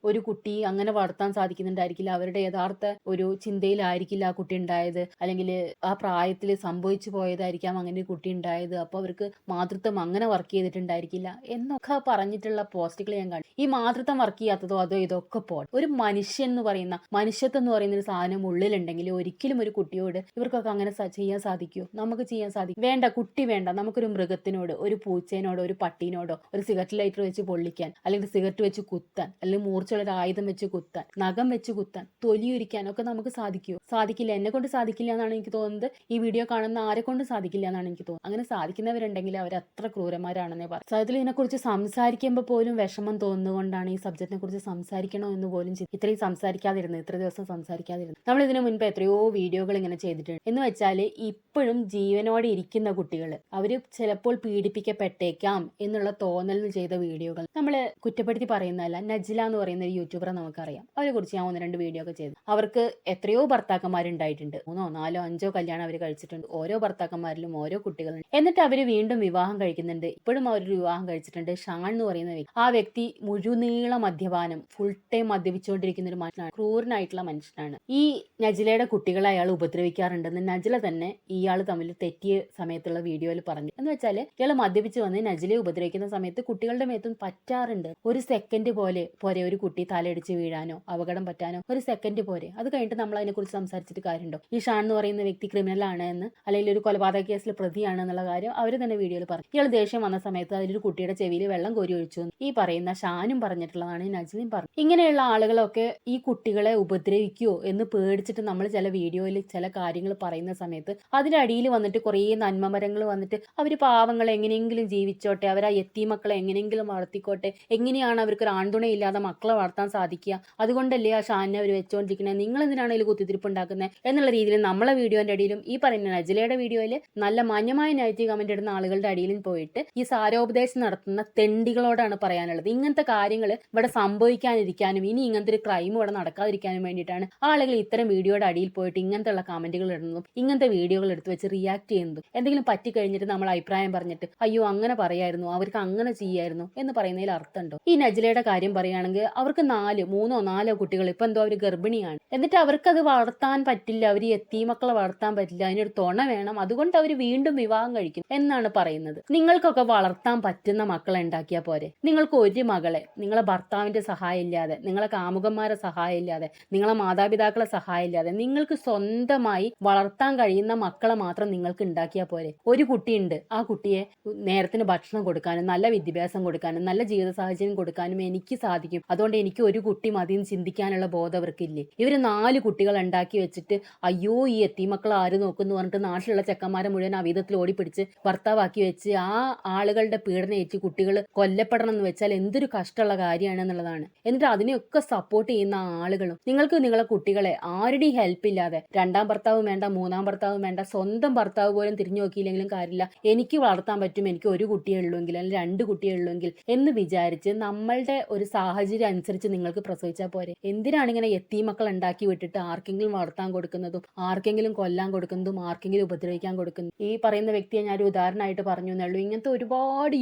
ഒരു കുട്ടി അങ്ങനെ വളർത്താൻ സാധിക്കുന്നുണ്ടായിരിക്കില്ല, അവരുടെ യഥാർത്ഥ ഒരു ചിന്തയിലായിരിക്കില്ല ആ കുട്ടി ഉണ്ടായത്, അല്ലെങ്കിൽ ആ പ്രായത്തിൽ സംഭവിച്ചു പോയതായിരിക്കാം അങ്ങനെ ഒരു കുട്ടി ഉണ്ടായത്. അപ്പൊ അവർക്ക് മാതൃത്വം അങ്ങനെ വർക്ക് ചെയ്തിട്ടുണ്ടായിരിക്കില്ല എന്നൊക്കെ പറഞ്ഞിട്ടുള്ള പോസ്റ്റുകൾ ഞാൻ കണ്ടു. ഈ മാതൃത്വം വർക്ക് ചെയ്യാത്തതോ അതോ ഇതൊക്കെ ഒരു മനുഷ്യൻ എന്ന് പറയുന്ന മനുഷ്യത്വം എന്ന് പറയുന്ന ഒരു സാധനം ഉള്ളിലുണ്ടെങ്കിൽ ഒരിക്കലും ഒരു കുട്ടിയോട് ഇവർക്കൊക്കെ അങ്ങനെ ചെയ്യാൻ സാധിക്കുമോ? നമുക്ക് ചെയ്യാൻ സാധിക്കും? വേണ്ട, കുട്ടി വേണ്ട. നമുക്കൊരു മൃഗത്തിനോട്, ഒരു പൂച്ചേനോടോ ഒരു പട്ടീനോടോ ഒരു സിഗരറ്റ് ലൈറ്റർ വെച്ച് പൊള്ളിക്കാൻ, അല്ലെങ്കിൽ സിഗരറ്റ് വെച്ച് കുത്താൻ, അല്ലെങ്കിൽ മൂർച്ചയുള്ള ഒരു ആയുധം വെച്ച് കുത്താൻ, നഖം വെച്ച് കുത്താൻ, തൊലിയൊരിക്കാൻ ഒക്കെ നമുക്ക് സാധിക്കുമോ? സാധിക്കില്ല. എന്നെ കൊണ്ട് സാധിക്കില്ല എന്നാണ് എനിക്ക് തോന്നുന്നത്. ഈ വീഡിയോ കാണുന്ന ആരെ കൊണ്ട് സാധിക്കില്ല എന്നാണ് എനിക്ക് തോന്നുന്നത്. അങ്ങനെ സാധിക്കുന്നവരുണ്ടെങ്കിൽ അവർ അത്ര ക്രൂരന്മാരാണെന്നേ പറയും. സത്യത്തിൽ ഇതിനെക്കുറിച്ച് സംസാരിക്കുമ്പോൾ പോലും വിഷമം തോന്നുന്നുകൊണ്ടാണ് ഈ സബ്ജക്റ്റിനെ കുറിച്ച് സംസാരിക്കണോ എന്ന് പോലും ഇത്രയും സംസാരിക്കാതിരുന്നത്, ഇത്ര ദിവസം സംസാരിക്കാതിരുന്നത്. നമ്മൾ ഇതിനു മുൻപ് എത്രയോ വീഡിയോകൾ ഇങ്ങനെ ചെയ്തിട്ടുണ്ട്. എന്ന് വെച്ചാൽ ഇപ്പോഴും ജീവനോടെ ഇരിക്കുന്ന കുട്ടികൾ അവര് ചിലപ്പോൾ പീഡിപ്പിക്കപ്പെട്ടേക്കാം എന്നുള്ള തോന്നലിന് ചെയ്ത വീഡിയോകൾ നമ്മൾ കുറ്റപ്പെടുത്തി പറയുന്നതല്ല. നജ്ല എന്ന് പറയുന്ന ഒരു യൂട്യൂബറെ നമുക്കറിയാം. അവരെ കുറിച്ച് ഞാൻ 1-2 വീഡിയോ ഒക്കെ ചെയ്തു. അവർക്ക് എത്രയോ ഭർത്താക്കന്മാരുണ്ടായിട്ടുണ്ട്. 3, 4, 5 കല്യാണം അവർ കഴിച്ചിട്ടുണ്ട്. ഓരോ ഭർത്താക്കന്മാരിലും ഓരോ കുട്ടികളുണ്ട്. എന്നിട്ട് അവര് വീണ്ടും വിവാഹം കഴിക്കുന്നുണ്ട്. ഇപ്പോഴും അവരൊരു വിവാഹം കഴിച്ചിട്ടുണ്ട്. ഷാൻ എന്ന് പറയുന്ന വ്യക്തി, ആ വ്യക്തി മുഴുനീള മദ്യപാനം, ഫുൾ ടൈം മദ്യപിച്ചുകൊണ്ടിരിക്കുന്ന ഒരു മനുഷ്യനാണ്, ക്രൂരനായിട്ടുള്ള മനുഷ്യനാണ്. ഈ നജ്ലയുടെ കുട്ടികളെ അയാൾ ഉപദ്രവിക്കാറുണ്ടെന്ന് നജ്ല തന്നെ ഇയാൾ തമ്മിൽ തെറ്റിയ സമയത്തുള്ള വീഡിയോയിൽ പറഞ്ഞു. എന്ന് വെച്ചാൽ ഇയാൾ മദ്യപിച്ച് വന്ന് നജ്ലയെ ഉപദ്രവിക്കുന്ന സമയത്ത് കുട്ടികളുടെ മേത്തും പറ്റാറുണ്ട്. ഒരു സെക്കൻഡ് പോരെ ഒരു കുട്ടി തലയിടിച്ച് വീഴാനോ അപകടം പറ്റാനോ ഒരു സെക്കൻഡ് പോരെ. അത് കഴിഞ്ഞിട്ട് നമ്മൾ അതിനെക്കുറിച്ച് സംസാരിച്ചിട്ട് കാര്യമുണ്ടോ? ഈ ഷാൻ എന്ന് പറയുന്ന വ്യക്തി ക്രിമിനൽ ആണ് എന്ന്, അല്ലെങ്കിൽ ഒരു കൊലപാതക കേസിൽ പ്രതിയാണ് എന്നുള്ള കാര്യം അവർ തന്നെ വീഡിയോയിൽ പറഞ്ഞു. ഇയാൾ ദേഷ്യം വന്ന സമയത്ത് അതിലൊരു കുട്ടിയുടെ ചെവിയിൽ വെള്ളം കോരി ഒഴിച്ചു ഈ പറയുന്ന ഷാനും പറഞ്ഞിട്ടുള്ളതാണ്, നജ്ലയും പറഞ്ഞു. ഇങ്ങനെയുള്ള ആളുകളൊക്കെ ഈ കുട്ടികളെ ഉപദ്രവിക്കുവോ എന്ന് പേടിച്ചിട്ട് നമ്മൾ ചില വീഡിയോയിൽ ചില കാര്യങ്ങൾ പറയുന്ന സമയത്ത് അതിന്റെ അടിയിൽ വന്നിട്ട് കുറേ നന്മമരങ്ങൾ വന്നിട്ട് അവര് പാവങ്ങളെ എങ്ങനെയെങ്കിലും ജീവിച്ചോട്ടെ, അവർ ആ യത്തീമക്കളെ എങ്ങനെയെങ്കിലും വളർത്തിക്കോട്ടെ, എങ്ങനെയാണ് അവർക്ക് ഒരു ആൺതുണയില്ലാതെ മക്കളെ വളർത്താൻ സാധിക്കുക, അതുകൊണ്ടല്ലേ ആ ഷാനെ അവർ വെച്ചോണ്ടിരിക്കുന്നത്, നിങ്ങൾ എന്തിനാണ് ഇതിൽ കുത്തിത്തിരിപ്പ് ഉണ്ടാക്കുന്നത് എന്നുള്ള രീതിയിൽ നമ്മളെ വീഡിയോന്റെ അടിയിലും ഈ പറയുന്ന നജ്ലയുടെ വീഡിയോയിൽ നല്ല മാന്യമായ നെഗറ്റീവ് കമന്റ് ഇടുന്ന ആളുകളുടെ അടിയിലും പോയിട്ട് ഈ സാരോപദേശം നടത്തുന്ന തെണ്ടികളോടാണ് പറയാനുള്ളത്. ഇങ്ങനത്തെ കാര്യങ്ങൾ ഇവിടെ സംഭവിക്കാനിരിക്കാനും ഇനി ഇങ്ങനത്തെ ഒരു ക്രൈം ഇവിടെ നടക്കാതിരിക്കാനും വേണ്ടിയിട്ടാണ് ആളുകൾ ഇത്തരം വീഡിയോയുടെ അടിയിൽ പോയിട്ട് ഇങ്ങനത്തെ ഉള്ള കമന്റുകൾ ഇടുന്നതും ഇങ്ങനത്തെ വീഡിയോകൾ എടുത്ത് വെച്ച് റിയാക്ട് ചെയ്യുന്നതും. എന്തെങ്കിലും പറ്റി കഴിഞ്ഞിട്ട് നമ്മൾ അഭിപ്രായം പറഞ്ഞിട്ട് അയ്യോ അങ്ങനെ പറയായിരുന്നു, അവർക്ക് അങ്ങനെ ചെയ്യായിരുന്നു എന്ന് പറയുന്നതിൽ അർത്ഥമുണ്ടോ? ഈ നജ്ലയുടെ കാര്യം പറയുകയാണെങ്കിൽ അവർക്ക് 3 or 4 കുട്ടികൾ, ഇപ്പൊ എന്തോ അവർ ഗർഭിണിയാണ്, എന്നിട്ട് അവർക്കത് വളർത്താൻ പറ്റില്ല, അവർ എത്തീമക്കളെ വളർത്താൻ പറ്റില്ല, അതിനൊരു തുണ വേണം, അതുകൊണ്ട് അവർ വീണ്ടും വിവാഹം കഴിക്കും എന്നാണ് പറയുന്നത്. നിങ്ങൾക്കൊക്കെ വളർത്താൻ പറ്റുന്ന മക്കളെ ഉണ്ടാക്കിയാൽ പോരെ? നിങ്ങൾക്ക് ഒരു മകളെ നിങ്ങളെ ഭർത്താവിന്റെ സഹായം ഇല്ലാതെ, നിങ്ങളെ കാമുകന്മാരെ സഹായം ഇല്ലാതെ, നിങ്ങളെ മാതാപിതാക്കളെ സഹായം ഇല്ലാതെ നിങ്ങൾക്ക് സ്വന്തമായി വളർത്താൻ കഴിയുന്ന മക്കളെ മാത്രം നിങ്ങൾക്ക് നിങ്ങൾക്ക് ഉണ്ടാക്കിയാൽ പോരെ? ഒരു കുട്ടിയുണ്ട്, ആ കുട്ടിയെ നേരത്തിന് ഭക്ഷണം കൊടുക്കാനും നല്ല വിദ്യാഭ്യാസം കൊടുക്കാനും നല്ല ജീവിത സാഹചര്യം കൊടുക്കാനും എനിക്ക് സാധിക്കും. അതുകൊണ്ട് എനിക്ക് ഒരു കുട്ടി മതി എന്ന് ചിന്തിക്കാനുള്ള ബോധം അവർക്കില്ലേ? ഇവര് 4 കുട്ടികൾ ഉണ്ടാക്കി വെച്ചിട്ട് അയ്യോ ഈ എത്തിമക്കൾ ആര് നോക്കുന്നു പറഞ്ഞിട്ട് നാട്ടിലുള്ള ചെക്കന്മാരെ മുഴുവൻ അവീതത്തിൽ ഓടിപ്പിടിച്ച് ഭർത്താവാക്കി വെച്ച് ആ ആളുകളുടെ പീഡനം ഏറ്റ് കുട്ടികൾ കൊല്ലപ്പെടണം എന്ന് വെച്ചാൽ എന്തൊരു കഷ്ടമുള്ള കാര്യമാണ് എന്നുള്ളതാണ്. എന്നിട്ട് അതിനെയൊക്കെ സപ്പോർട്ട് ചെയ്യുന്ന ആളുകളും നിങ്ങൾക്ക് നിങ്ങളെ കുട്ടികളെ ആരുടെയും ഹെൽപ്പ് ഇല്ലാതെ, 2ാം ഭർത്താവും വേണ്ട 3ാം ഭർത്താവും വേണ്ട, സ്വന്തം ഭർത്താവ് പോലും തിരിഞ്ഞു നോക്കിയില്ലെങ്കിലും കാര്യമില്ല, എനിക്ക് വളർത്താൻ പറ്റും, എനിക്ക് ഒരു കുട്ടിയെ ഉള്ളൂവെങ്കിൽ അല്ലെങ്കിൽ 2 കുട്ടിയെ ഉള്ളൂവെങ്കിൽ എന്ന് വിചാരിച്ച് നമ്മളുടെ ഒരു സാഹചര്യം അനുസരിച്ച് നിങ്ങൾക്ക് പ്രസവിച്ചാൽ പോരെ? എന്തിനാണ് ഇങ്ങനെ എത്തീമക്കൾ ഉണ്ടാക്കി വിട്ടിട്ട് ആർക്കെങ്കിലും വളർത്താൻ കൊടുക്കുന്നതും ആർക്കെങ്കിലും കൊല്ലാൻ കൊടുക്കുന്നതും ആർക്കെങ്കിലും ഉപദ്രവിക്കാൻ കൊടുക്കുന്നതും? ഈ പറയുന്ന വ്യക്തിയെ ഞാൻ ഒരു ഉദാഹരണമായിട്ട് പറഞ്ഞു എന്നുള്ളൂ. ഇങ്ങനത്തെ ഒരുപാട്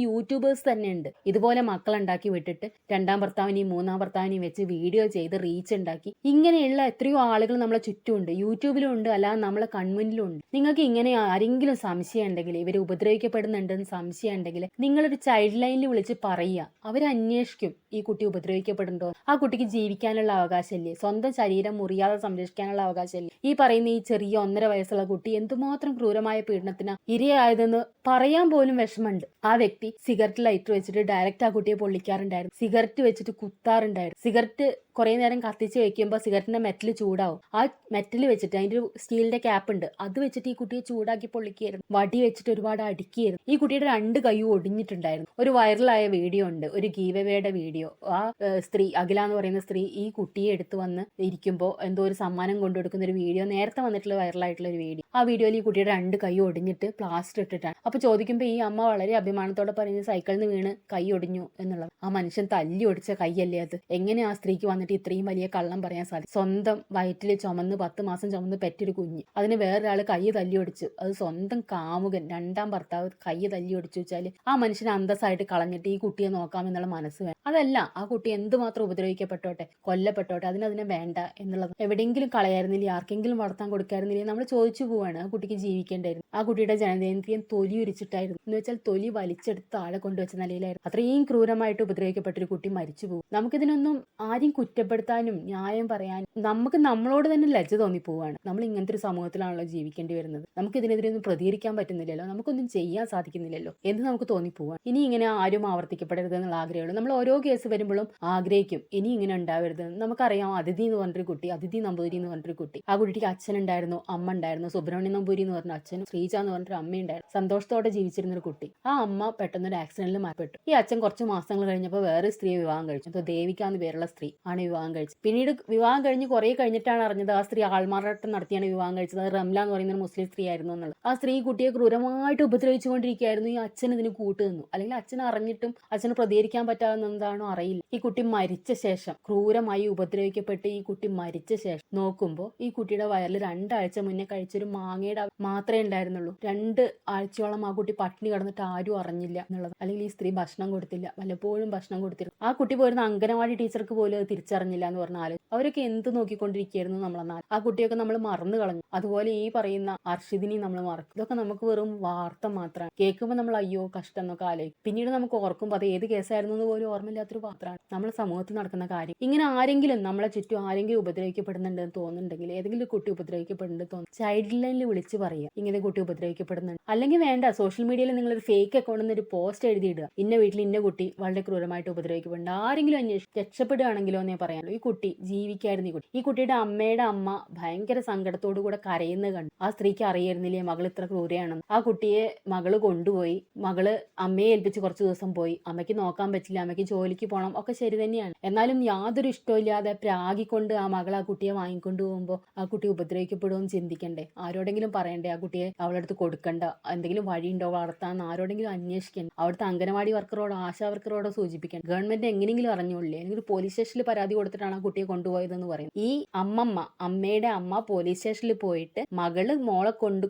യൂട്യൂബേഴ്സ് തന്നെ ഉണ്ട് ഇതുപോലെ മക്കളുണ്ടാക്കി വിട്ടിട്ട് 2ാം ഭർത്താവിനെയും 3ാം ഭർത്താവിനെയും വെച്ച് വീഡിയോ ചെയ്ത് റീച്ച് ഉണ്ടാക്കി. ഇങ്ങനെയുള്ള എത്രയോ ആളുകൾ നമ്മളെ ചുറ്റുമുണ്ട്, യൂട്യൂബിലും ഉണ്ട്, അല്ലാതെ നമ്മളെ കൺമുന്നിലും ഉണ്ട്. നിങ്ങൾക്ക് ഇങ്ങനെ ആരെങ്കിലും സംശയം ഉണ്ടെങ്കിൽ, ഇവർ ഉപദ്രവിക്കപ്പെടുന്നുണ്ടെന്ന് സംശയം ഉണ്ടെങ്കിൽ നിങ്ങളൊരു ചൈൽഡ് ലൈനിൽ വിളിച്ച് പറയുക. അവരന്വേഷിക്കും ഈ കുട്ടി ഉപദ്രവിക്കപ്പെടുന്നുണ്ടോ, ആ കുട്ടിക്ക് ജീവിക്കാനുള്ള അവകാശമില്ലേ, സ്വന്തം ശരീരം മുറിയാതെ സംരക്ഷിക്കാനുള്ള അവകാശമില്ലേ? ഈ പറയുന്ന ഈ ചെറിയ 1.5 വയസ്സുള്ള കുട്ടി എന്തുമാത്രം ക്രൂരമായ പീഡനത്തിന് ഇരയായതെന്ന് പറയാൻ പോലും വിഷമമുണ്ട്. ആ വ്യക്തി സിഗരറ്റ് ലൈറ്റർ വെച്ചിട്ട് ഡയറക്റ്റ് ആ കുട്ടിയെ പൊള്ളിക്കാറുണ്ടായിരുന്നു, സിഗരറ്റ് വെച്ചിട്ട് കുത്താറുണ്ടായിരുന്നു. സിഗരറ്റ് കുറെ നേരം കത്തിച്ച് വെക്കുമ്പോൾ സിഗരറ്റിന്റെ മെറ്റൽ ചൂടാവും. ആ മെറ്റൽ വെച്ചിട്ട് അതിന്റെ ഒരു സ്റ്റീലിന്റെ ക്യാപ്പ് ഉണ്ട്, അത് വെച്ചിട്ട് ഈ കുട്ടിയെ ചൂടാക്കി പൊള്ളിക്കുകയായിരുന്നു. വടി വെച്ചിട്ട് ഒരുപാട് അടിക്കുകയായിരുന്നു. ഈ കുട്ടിയുടെ 2 കൈയും ഒടിഞ്ഞിട്ടുണ്ടായിരുന്നു. ഒരു വൈറലായ വീഡിയോ ഉണ്ട്, ഒരു ഗീവവേയുടെ വീഡിയോ. ആ സ്ത്രീ, അഖില എന്ന് പറയുന്ന സ്ത്രീ, ഈ കുട്ടിയെ എടുത്തു വന്ന് ഇരിക്കുമ്പോൾ എന്തോ ഒരു സമ്മാനം കൊണ്ടുകൊടുക്കുന്ന ഒരു വീഡിയോ നേരത്തെ വന്നിട്ടുള്ള വൈറലായിട്ടുള്ള ഒരു വീഡിയോ. ആ വീഡിയോയിൽ ഈ കുട്ടിയുടെ 2 കൈ ഒടിഞ്ഞിട്ട് പ്ലാസ്റ്റർ ഇട്ടിട്ടാണ്. അപ്പൊ ചോദിക്കുമ്പോൾ ഈ അമ്മ വളരെ അഭിമാനത്തോടെ പറയുന്നത് സൈക്കിളിൽ നിന്ന് വീണ് കൈ ഒടിഞ്ഞു എന്നുള്ളത്. ആ മനുഷ്യൻ തല്ലി ഒടിച്ച കൈയല്ലേ അത്? എങ്ങനെ ആ സ്ത്രീക്ക് വന്നിട്ട് ഇത്രയും വലിയ കള്ളം പറയാൻ സാധിക്കും? സ്വന്തം വയറ്റിൽ ചുമന്ന് 10 മാസം ചുമന്ന് പെറ്റൊരു കുഞ്ഞ്, അതിന് വേറൊരാൾ കൈ തല്ലി ഒടിച്ചു, അത് സ്വന്തം കാമുകൻ 2ാം ഭർത്താവ് കൈ തല്ലി ഒടിച്ചു വെച്ചാല് ആ മനുഷ്യനെ അന്തസ്സായിട്ട് കളഞ്ഞിട്ട് ഈ കുട്ടിയെ നോക്കാമെന്നുള്ള മനസ്സ് വേണം. അതല്ല, ആ കുട്ടി എന്തുമാത്രം ഉപദ്രവിക്കപ്പെട്ടോട്ടെ, കൊല്ലപ്പെട്ടോട്ടെ, അതിനെ വേണ്ട എന്നുള്ളത് എവിടെയെങ്കിലും കളയായിരുന്നില്ലേ, ആർക്കെങ്കിലും വളർത്താൻ കൊടുക്കായിരുന്നില്ലേ? നമ്മൾ ചോദിച്ചു പോവാണ്. ആ കുട്ടിക്ക് ജീവിക്കേണ്ടായിരുന്നു. ആ കുട്ടിയുടെ ജനനേന്ദ്രിയം തൊലി ഉരിച്ചിട്ടായിരുന്നു, എന്ന് വെച്ചാൽ തൊലി വലിച്ചെടുത്ത് താഴെ കൊണ്ടുവച്ച നിലയിലായിരുന്നു. അത്രയും ക്രൂരമായിട്ട് ഉപദ്രവിക്കപ്പെട്ട ഒരു കുട്ടി മരിച്ചു പോകും. നമുക്കിതിനൊന്നും ആരും കുറ്റപ്പെടുത്താനും ന്യായം പറയാനും നമുക്ക് നമ്മളോട് തന്നെ ലജ്ജ തോന്നിപ്പോവാണ്. നമ്മൾ ഇങ്ങനത്തെ ഒരു സമൂഹത്തിലാണല്ലോ ജീവിക്കേണ്ടി വരുന്നത്. നമുക്ക് ഇതിനെതിരെ ഒന്നും പ്രതികരിക്കാൻ പറ്റുന്നില്ലല്ലോ, നമുക്കൊന്നും ചെയ്യാൻ സാധിക്കുന്നില്ലല്ലോ എന്ന് നമുക്ക് തോന്നിപ്പോവാണ്. ഇനി ഇങ്ങനെ ആരും ആവർത്തിക്കപ്പെടരുത് എന്നുള്ള ആഗ്രഹമുള്ളൂ. നമ്മൾ ഓരോ കേസ് വരുമ്പോഴും ആഗ്രഹിക്കും ഇനി ഇങ്ങനെ ഉണ്ടാവരുത്. നമുക്കറിയാം അതിഥി എന്ന് പറഞ്ഞൊരു കുട്ടി, അതിഥി നമ്പൂരി എന്ന് പറഞ്ഞൊരു കുട്ടി. ആ കുട്ടിക്ക് അച്ഛനുണ്ടായിരുന്നു, അമ്മ ഉണ്ടായിരുന്നു. സുബ്രഹ്മണ്യ നമ്പൂരി എന്ന് പറഞ്ഞ അച്ഛനും ശ്രീജ എന്ന് പറഞ്ഞൊരു അമ്മയുണ്ടായിരുന്നു. സന്തോഷത്തോടെ ജീവിച്ചിരുന്ന ഒരു കുട്ടി. ആ അമ്മ പെട്ടെന്നൊരു ആക്സിഡന്റിൽ മരണപ്പെട്ടു. ഈ അച്ഛൻ കുറച്ച് മാസങ്ങൾ കഴിഞ്ഞപ്പോൾ വേറെ സ്ത്രീയെ വിവാഹം കഴിച്ചു. അപ്പോൾ ദേവികാന്ന് പേരുള്ള സ്ത്രീ ആണ് വിവാഹം കഴിച്ചത്. പിന്നീട് വിവാഹം കഴിഞ്ഞ് കുറെ കഴിഞ്ഞിട്ടാണ് അറിഞ്ഞത് ആ സ്ത്രീ ആൾമാറാട്ടം നടത്തിയാണ് വിവാഹം കഴിച്ചത്. അത് റംല എന്ന് പറയുന്ന ഒരു മുസ്ലിം സ്ത്രീ ആയിരുന്നു എന്നുള്ളത്. ആ സ്ത്രീ കുട്ടിയെ ക്രൂരമായിട്ട് ഉപദ്രവിച്ചുകൊണ്ടിരിക്കുകയായിരുന്നു. ഈ അച്ഛൻ ഇതിന് കൂട്ടു നിന്നു. അല്ലെങ്കിൽ അച്ഛൻ അറിഞ്ഞിട്ടും അച്ഛന് പ്രതികരിക്കാൻ പറ്റാവുന്നതാണോ അറിയില്ല. ഈ കുട്ടി മരിച്ച ശേഷം, ക്രൂരമായി ഉപദ്രവിക്കപ്പെട്ട് ഈ കുട്ടി മരിച്ച ശേഷം നോക്കുമ്പോൾ ഈ കുട്ടിയുടെ വയറിൽ 2 ആഴ്ച മുന്നേ കഴിച്ചൊരു മാങ്ങയുടെ മാത്രമേ ഉണ്ടായിരുന്നുള്ളൂ. 2 ആഴ്ചയോളം ആ കുട്ടി പട്ടിണി കിടന്നിട്ട് ആരും അറിഞ്ഞില്ല എന്നുള്ളത്. അല്ലെങ്കിൽ ഈ സ്ത്രീ ഭക്ഷണം കൊടുത്തില്ല, വല്ലപ്പോഴും ഭക്ഷണം കൊടുത്തിരുന്നു. ആ കുട്ടി പോയിരുന്ന അംഗനവാടി ടീച്ചർക്ക് പോലും അത് തിരിച്ചറിഞ്ഞില്ല എന്ന് പറഞ്ഞാൽ അവരൊക്കെ എന്ത് നോക്കിക്കൊണ്ടിരിക്കുകയായിരുന്നു നമ്മളെന്നാൽ. ആ കുട്ടിയൊക്കെ നമ്മൾ മറന്നു കളഞ്ഞു. അതുപോലെ ഈ പറയുന്ന അർഷിദിനി നമ്മൾ മറക്കും. ഇതൊക്കെ നമുക്ക് വെറും വാർത്ത മാത്രമാണ്. കേൾക്കുമ്പോൾ നമ്മൾ അയ്യോ കഷ്ടം എന്നൊക്കെ ആലോചിക്കും. പിന്നീട് നമുക്ക് ഓർക്കുമ്പോൾ അത് ഏത് കേസായിരുന്നു എന്ന് പോലും ഓർമ്മയില്ലാത്തൊരു പാത്രമാണ്. നമ്മൾ സമൂഹത്തിൽ നടക്കുന്ന കാര്യം. ഇങ്ങനെ ആരെങ്കിലും നമ്മളെ ചുറ്റും ആരെങ്കിലും ഉപദ്രവിക്കപ്പെടുന്നുണ്ടെന്ന് തോന്നുന്നുണ്ടെങ്കിൽ, ഏതെങ്കിലും ഒരു കുട്ടി ഉപദ്രവിക്കപ്പെടുന്നുണ്ടെന്ന് തോന്നുന്നു, ചൈൽഡ് ലൈനിൽ വിളിച്ച് പറയുക ഇങ്ങനെ കുട്ടി ഉപദ്രവിക്കപ്പെടുന്നുണ്ട്. അല്ലെങ്കിൽ വേണ്ട, സോഷ്യൽ മീഡിയയിൽ നിങ്ങളൊരു ഫേക്ക് അക്കൗണ്ടിൽ ഒരു പോസ്റ്റ് എഴുതിയിടുക, ഇന്ന വീട്ടിൽ ഇന്ന കുട്ടി വളരെ ക്രൂരമായിട്ട് ഉപദ്രവിക്കപ്പെടുന്നുണ്ട്, ആരെങ്കിലും അന്വേഷിച്ച് രക്ഷപ്പെടുകയാണെങ്കിലോ എന്നേ പറയാനുള്ളൂ. ഈ കുട്ടി ജീവിക്കായിരുന്നു. ഈ കുട്ടിയുടെ അമ്മയുടെ അമ്മ ഭയങ്കര സങ്കടത്തോടു കൂടെ കരയുന്നത് കണ്ടു. ആ സ്ത്രീക്ക് അറിയായിരുന്നില്ലേ മകൾ ഇത്ര ക്രൂരയാണെന്ന്. ആ കുട്ടിയെ മകള് കൊണ്ടുപോയി. മകള് അമ്മയെ ഏൽപ്പിച്ച് കുറച്ച് ദിവസം പോയി. അമ്മയ്ക്ക് നോക്കാൻ പറ്റില്ല, അമ്മയ്ക്ക് ജോലിക്ക് പോകണം, ഒക്കെ ശരി തന്നെയാണ്. എന്നാലും യാതൊരു ഇഷ്ടമില്ലാതെ പ്രാഗിക്കൊണ്ട് ആ മകൾ ആ കുട്ടിയെ വാങ്ങിക്കൊണ്ടു പോകുമ്പോൾ ആ കുട്ടി ഉപദ്രവിക്കപ്പെടുമെന്ന് ചിന്തിക്കണ്ടേ? ആരോടെങ്കിലും പറയണ്ടേ ആ കുട്ടിയെ അവളുടെ അടുത്ത് കൊടുക്കണ്ട, എന്തെങ്കിലും വഴിയുണ്ടോ വളർത്താന്ന് ആരോടെങ്കിലും അന്വേഷിക്കണം. അവിടുത്തെ അംഗനവാടി വർക്കറോടോ ആശാ വർക്കറോടോ സൂചിപ്പിക്കണം. ഗവൺമെന്റ് എങ്ങനെയെങ്കിലും അറിഞ്ഞോളില്ലേ? അല്ലെങ്കിൽ പോലീസ് സ്റ്റേഷനിൽ പരാതി കൊടുത്തിട്ടാണ് ആ കുട്ടിയെ കൊണ്ടുപോയതെന്ന് പറയും. ഈ അമ്മയുടെ അമ്മ പോലീസ് സ്റ്റേഷനിൽ പോയിട്ട് മകള്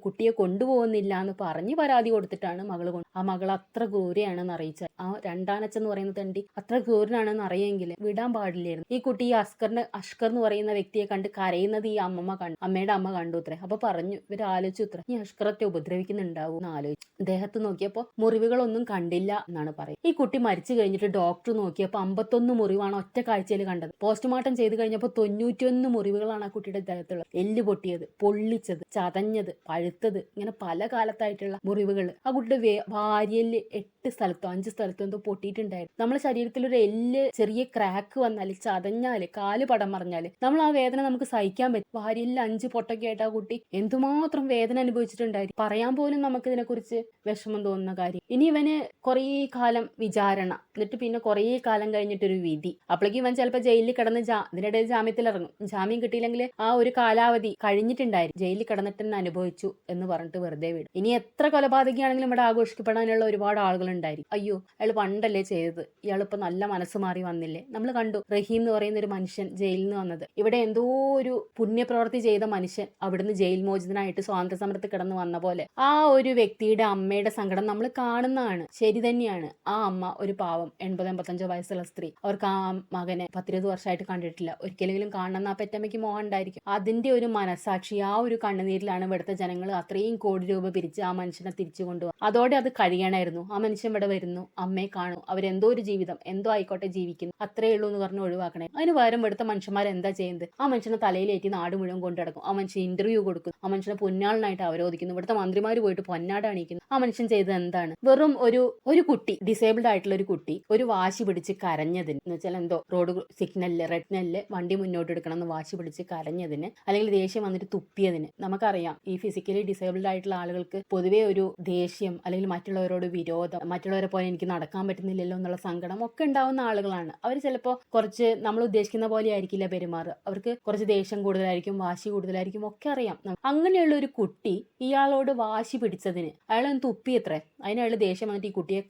കുട്ടിയെ കൊണ്ടുപോകുന്നില്ല എന്ന് പറഞ്ഞ് പരാതി കൊടുത്തിട്ടാണ് മകള് ആ മകൾ അത്ര ക്രൂരയാണെന്ന് അറിയിച്ചാൽ, ആ 2ആനച്ചെന്ന് പറയുന്ന തണ്ടി അത്ര ക്രൂരനാണെന്ന് അറിയെങ്കിൽ വിടാൻ പാടില്ലായിരുന്നു. ഈ കുട്ടി ഈ അഷ്കർ എന്ന് പറയുന്ന വ്യക്തിയെ കണ്ട് കരയുന്നത് ഈ അമ്മയുടെ അമ്മ കണ്ടു അത്രേ. അപ്പൊ പറഞ്ഞു, ഇവർ ആലോചിച്ചു അത്ര, ഈ അഷ്കറത്തെ ഉപദ്രവിക്കുന്നുണ്ടാവും എന്ന് ആലോചിച്ചു. ദേഹത്ത് നോക്കിയപ്പോ മുറിവുകളൊന്നും കണ്ടില്ല എന്നാണ് പറയുന്നത്. ഈ കുട്ടി മരിച്ചു കഴിഞ്ഞിട്ട് ഡോക്ടർ നോക്കിയപ്പോ 51 മുറിവാണ് ഒറ്റ കാഴ്ചയിൽ കണ്ടത്. കണ്ടത്. പോസ്റ്റ്മോർട്ടം ചെയ്ത് കഴിഞ്ഞപ്പോൾ 91 മുറിവുകളാണ് ആ കുട്ടിയുടെ ദേഹത്തുള്ളത്. എല്ല് പൊട്ടിയത്, പൊള്ളിച്ചത്, ചതഞ്ഞത്, പഴുത്തത്, ഇങ്ങനെ പല കാലത്തായിട്ടുള്ള മുറിവുകൾ. ആ കുട്ടിയുടെ വാരിയല് 8 സ്ഥലത്തോ 5 സ്ഥലത്തോ എന്തോ പൊട്ടിയിട്ടുണ്ടായിരുന്നു. നമ്മുടെ ശരീരത്തിൽ ഒരു എല്ല് ചെറിയ ക്രാക്ക് വന്നാല്, ചതഞ്ഞാല്, കാല് പടം മറിഞ്ഞാല് നമ്മൾ ആ വേദന നമുക്ക് സഹിക്കാൻ പറ്റും. വാരിയലിൽ 5 പൊട്ടൊക്കെ ആയിട്ട് ആ കുട്ടി എന്തുമാത്രം വേദന അനുഭവിച്ചിട്ടുണ്ടായിരുന്നു. പറയാൻ പോലും നമുക്ക് ഇതിനെക്കുറിച്ച് വിഷമം തോന്നുന്ന കാര്യം. ഇനി ഇവന് കുറേ കാലം വിചാരണ, എന്നിട്ട് പിന്നെ കുറേ കാലം കഴിഞ്ഞിട്ടൊരു വിധി. അപ്പോഴേക്കും ഇവൻ ചിലപ്പോൾ ജയിലിൽ കിടന്ന് ഇതിനിടയിൽ ജാമ്യത്തിൽ ഇറങ്ങും. ജാമ്യം കിട്ടിയില്ലെങ്കിൽ ആ ഒരു കാലാവധി കഴിഞ്ഞിട്ടുണ്ടായിരുന്നു, ജയിലിൽ കിടന്നിട്ട് തന്നെ അനുഭവിച്ചു എന്ന് പറഞ്ഞിട്ട് വെറുതെ വിടും. ഇനി എത്ര കൊലപാതകയാണെങ്കിലും ഇവിടെ ആഘോഷിക്കപ്പെടാനുള്ള ഒരുപാട് ആളുകൾ ഉണ്ടായിരിക്കും. അയ്യോ അയാൾ പണ്ടല്ലേ ചെയ്തത്, ഇയാളിപ്പോ നല്ല മനസ്സ് മാറി വന്നില്ലേ. നമ്മൾ കണ്ടു റഹീം എന്ന് പറയുന്ന ഒരു മനുഷ്യൻ ജയിലിൽ നിന്ന് വന്നത്. ഇവിടെ എന്തോ ഒരു പുണ്യപ്രവൃത്തി ചെയ്ത മനുഷ്യൻ അവിടുന്ന് ജയിൽ മോചിതനായിട്ട് സ്വാതന്ത്ര്യ സമരത്തിൽ കിടന്ന് വന്ന പോലെ ആ ഒരു വ്യക്തിയുടെ അമ്മയുടെ സങ്കടം നമ്മൾ കാണുന്നതാണ്. ശരി തന്നെയാണ്, ആ അമ്മ ഒരു പാവം 80-85 വയസ്സുള്ള സ്ത്രീ. അവർക്ക് ആ മകനെ 10-20 വർഷമായിട്ട് കണ്ടിട്ടില്ല. ഒരിക്കലെങ്കിലും കാണണമെന്ന് ആ പെറ്റമ്മയ്ക്ക് മോഹം ഉണ്ടായിരിക്കും. അതിന്റെ ഒരു മനസാക്ഷി, ആ ഒരു കണ്ണുനീരിലാണ് ഇവിടുത്തെ ജനങ്ങൾ അത്രയും കോടി രൂപ പിരിച്ച് ആ മനുഷ്യനെ തിരിച്ചു കൊണ്ടുപോകും. അതോടെ അത് കഴിയണമായിരുന്നു. ആ മനുഷ്യൻ ഇവിടെ വരുന്നു, അമ്മയെ കാണും, അവരെന്തോ ഒരു ജീവിതം എന്തോ ആയിക്കോട്ടെ ജീവിക്കുന്നു, അത്രേ ഉള്ളൂ എന്ന് പറഞ്ഞ് ഒഴിവാക്കണേ. അതിന് പകരം ഇവിടുത്തെ മനുഷ്യന്മാർ എന്താ ചെയ്യുന്നത്? ആ മനുഷ്യനെ തലയിലേറ്റി നാട് മുഴുവൻ കൊണ്ടു നടക്കും. ആ മനുഷ്യൻ ഇന്റർവ്യൂ കൊടുക്കും, ആ മനുഷ്യനെ പൊന്നാളിനായിട്ട് അവരോധിക്കുന്നു. ഇവിടുത്തെ മന്ത്രിമാർ പോയിട്ട് പൊന്നാട അണിയിക്കുന്നു. ആ മനുഷ്യൻ ചെയ്തത് എന്താണ്? വെറും ഒരു കുട്ടി, ഡിസേബിൾഡ് ആയിട്ടുള്ള ഒരു കുട്ടി ഒരു വാശി പിടിച്ച് കരഞ്ഞതിന്, എന്ന് വെച്ചാൽ എന്തോ റോഡ് സിഗ്നലില് റെഡ് സിഗ്നലില് വണ്ടി മുന്നോട്ട് എടുക്കണം എന്ന് വാശി പിടിച്ച് കരഞ്ഞതിന്, അല്ലെങ്കിൽ ദേഷ്യം വന്നിട്ട് തുപ്പിയതിന്. നമുക്കറിയാം ഈ ഫിസിക്കലി ഡിസേബിൾഡ് ആയിട്ടുള്ള ആളുകൾക്ക് പൊതുവേ ഒരു ദേഷ്യം അല്ലെങ്കിൽ മറ്റുള്ളവരോട് വിരോധം, മറ്റുള്ളവരെ പോലെ എനിക്ക് നടക്കാൻ പറ്റുന്നില്ലല്ലോ എന്നുള്ള സങ്കടം ഒക്കെ ഉണ്ടാവുന്ന ആളുകളാണ്. അവർ ചിലപ്പോൾ കുറച്ച് നമ്മൾ ഉദ്ദേശിക്കുന്ന പോലെ ആയിരിക്കില്ല പെരുമാറുക. അവർക്ക് കുറച്ച് ദേഷ്യം കൂടുതലായിരിക്കും, വാശി കൂടുതലായിരിക്കും, ഒക്കെ അറിയാം. അങ്ങനെയുള്ള ഒരു കുട്ടി ഇയാളോട് വാശി പിടിച്ചതിന് അയാളൊന്ന് തുപ്പിയത്രേ. അതിന് അയാൾ ദേഷ്യം വന്നിട്ട് ഈ കുട്ടിയെ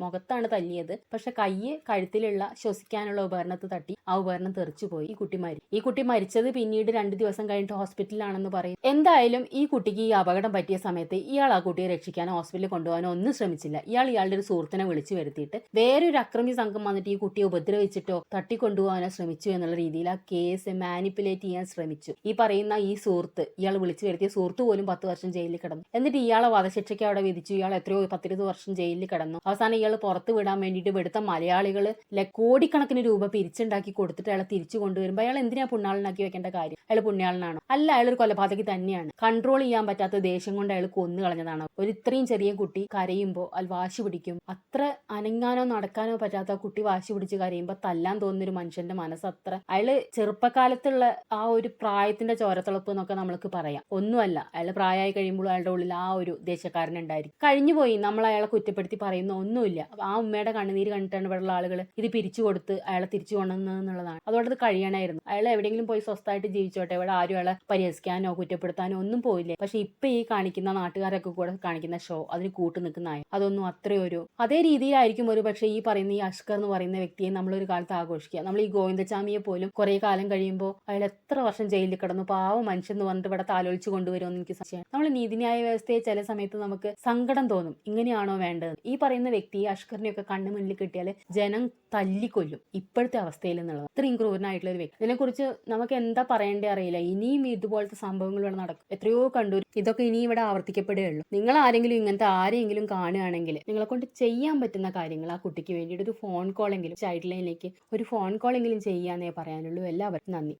മുഖത്താണ് തല്ലിയത്. പക്ഷെ കയ്യ് കഴുത്തിലുള്ള ശ്വസിക്കാനുള്ള ഉപകരണത്തെ തട്ടി ആ ഉപകരണം തെറിച്ചു പോയി. ഈ കുട്ടി മരിച്ചത് പിന്നീട് 2 ദിവസം കഴിഞ്ഞിട്ട് ഹോസ്പിറ്റലിലാണെന്ന് പറയും. എന്തായാലും ഈ കുട്ടിക്ക് ഈ അപകടം പറ്റിയ സമയത്ത് ഇയാൾ ആ കുട്ടിയെ രക്ഷിക്കാനോ ഹോസ്പിറ്റലിൽ കൊണ്ടുപോകാനോ ഒന്നും ശ്രമിച്ചില്ല. ഇയാളുടെ ഒരു സുഹൃത്തിനെ വിളിച്ചു വരുത്തിയിട്ട് വേറൊരു അക്രമി സംഘം വന്നിട്ട് ഈ കുട്ടിയെ ഉപദ്രവിച്ചിട്ടോ തട്ടിക്കൊണ്ടുപോകാനോ ശ്രമിച്ചു എന്നുള്ള രീതിയിൽ ആ കേസ് മാനിപ്പുലേറ്റ് ചെയ്യാൻ ശ്രമിച്ചു. ഈ പറയുന്ന ഈ സുഹൃത്ത്, ഇയാൾ വിളിച്ചു വരുത്തിയ സുഹൃത്ത് പോലും 10 വർഷം ജയിലിൽ കിടന്നു. എന്നിട്ട് ഇയാളെ വധശിക്ഷയ്ക്ക് അവിടെ വിധിച്ചു. ഇയാൾ എത്രയോ 10-20 വർഷം ജയിലിൽ കിടന്നു. അവസാനം ഇയാൾ പുറത്ത് വിടാൻ വേണ്ടിയിട്ട് ഇവിടുത്തെ മലയാളികൾ കോടിക്കണക്കിന് രൂപ പിരിച്ചുണ്ടാക്കി കൊടുത്തിട്ട് അയാളെ തിരിച്ചു കൊണ്ടുവരുമ്പോൾ അയാൾ എന്തിനാ പുണ്യാളനാക്കി വെക്കേണ്ട കാര്യം? അയാൾ പുണ്യാളനാണോ? അല്ല, അയാൾ ഒരു കൊലപാതകി തന്നെയാണ്. കൺട്രോൾ ചെയ്യാൻ പറ്റാത്ത ദേഷ്യം കൊണ്ട് അയാൾ കൊന്നു കളഞ്ഞതാണ്. ഒരു ഇത്രയും ചെറിയ കുട്ടി കരയുമ്പോൾ അയാൾ വാശി പിടിക്കും. അത്ര അനങ്ങാനോ നടക്കാനോ പറ്റാത്ത കുട്ടി വാശി പിടിച്ച് കരയുമ്പോൾ തല്ലാൻ തോന്നുന്ന ഒരു മനുഷ്യന്റെ മനസ്സ് അത്ര, അയാള് ചെറുപ്പകാലത്തുള്ള ആ ഒരു പ്രായത്തിന്റെ ചോരത്തിളപ്പ് എന്നൊക്കെ നമ്മൾക്ക് പറയാം. ഒന്നുമല്ല, അയാൾ പ്രായമായി കഴിയുമ്പോൾ അയാളുടെ ഉള്ളിൽ ആ ഒരു ദേശക്കാരൻ ഉണ്ടായിരിക്കും. കഴിഞ്ഞുപോയി, നമ്മൾ അയാളെ കുറ്റപ്പെടുത്തി പറയുന്ന ഒന്നുമില്ല. ആ ഉമ്മയുടെ കണ്ണുനീര് കണ്ടിട്ടാണ് ഇവിടെയുള്ള ആളുകൾ ഇത് പിരിച്ചു കൊടുത്ത് അയാളെ തിരിച്ചു കൊണ്ടുവന്നതെന്നുള്ളതാണ്. അതോടെ അത് കഴിയണമായിരുന്നു. അയാൾ എവിടെയെങ്കിലും പോയി സ്വസ്ഥമായിട്ട് ജീവിച്ചോട്ടെ. ഇവിടെ ആരും അയാളെ പരിഹസിക്കാനോ കുറ്റപ്പെടുത്താനോ ഒന്നും പോയില്ലേ. പക്ഷെ ഇപ്പൊ ഈ കാണിക്കുന്ന നാട്ടുകാരൊക്കെ കൂടെ കാണിക്കുന്ന ഷോ, അതിന് കൂട്ടു നിൽക്കുന്ന അതൊന്നും അത്രയൊരു അതേ രീതിയിലായിരിക്കും ഒരു പക്ഷേ ഈ പറയുന്ന ഈ അഷ്കർ എന്ന് പറയുന്ന വ്യക്തിയെ നമ്മളൊരു കാലത്ത് ആഘോഷിക്കുക. നമ്മൾ ഈ ഗോവിന്ദചാമിയെ പോലും കുറെ കാലം കഴിയുമ്പോൾ അയാൾ എത്ര വർഷം ജയിലിൽ കിടന്നു, പാവം മനുഷ്യൻ എന്ന് പറഞ്ഞിട്ട് ഇവിടെ താലോലിച്ചു കൊണ്ടുവരുമെന്ന് എനിക്ക് സംശയമാണ്. നമ്മൾ നീതിന്യായ വ്യവസ്ഥയെ ചില സമയത്ത് നമുക്ക് സങ്കടം തോന്നും, ഇങ്ങനെയാണോ വേണ്ടത്? ഈ പറയുന്ന വ്യക്തി അഷ്കറിനെയൊക്കെ കണ്ണു മുന്നിൽ കിട്ടിയാൽ ജനം തല്ലിക്കൊല്ലും ഇപ്പോഴത്തെ അവസ്ഥയിൽ എന്നുള്ളത്. ഇത്രയും ക്രൂരനായിട്ടുള്ള ഒരു വ്യക്തി. ഇതിനെക്കുറിച്ച് നമുക്ക് എന്താ പറയേണ്ടേ അറിയില്ല. ഇനിയും ഇതുപോലത്തെ സംഭവങ്ങൾ ഇവിടെ നടക്കും, എത്രയോ കണ്ടു. ഇതൊക്കെ ഇനി ഇവിടെ ആവർത്തിക്കപ്പെടുകയുള്ളൂ. നിങ്ങൾ ആരെങ്കിലും ഇങ്ങനത്തെ ആരെങ്കിലും കാണുകയാണെങ്കിൽ നിങ്ങളെ കൊണ്ട് ചെയ്യാൻ പറ്റുന്ന കാര്യങ്ങൾ ആ കുട്ടിക്ക് വേണ്ടിയിട്ട് ഒരു ഫോൺ കോളെങ്കിലും, ചൈൽഡ് ലൈനിലേക്ക് ഒരു ഫോൺ കോളെങ്കിലും ചെയ്യാന്നേ പറയാനുള്ളൂ. എല്ലാവർക്കും നന്ദി.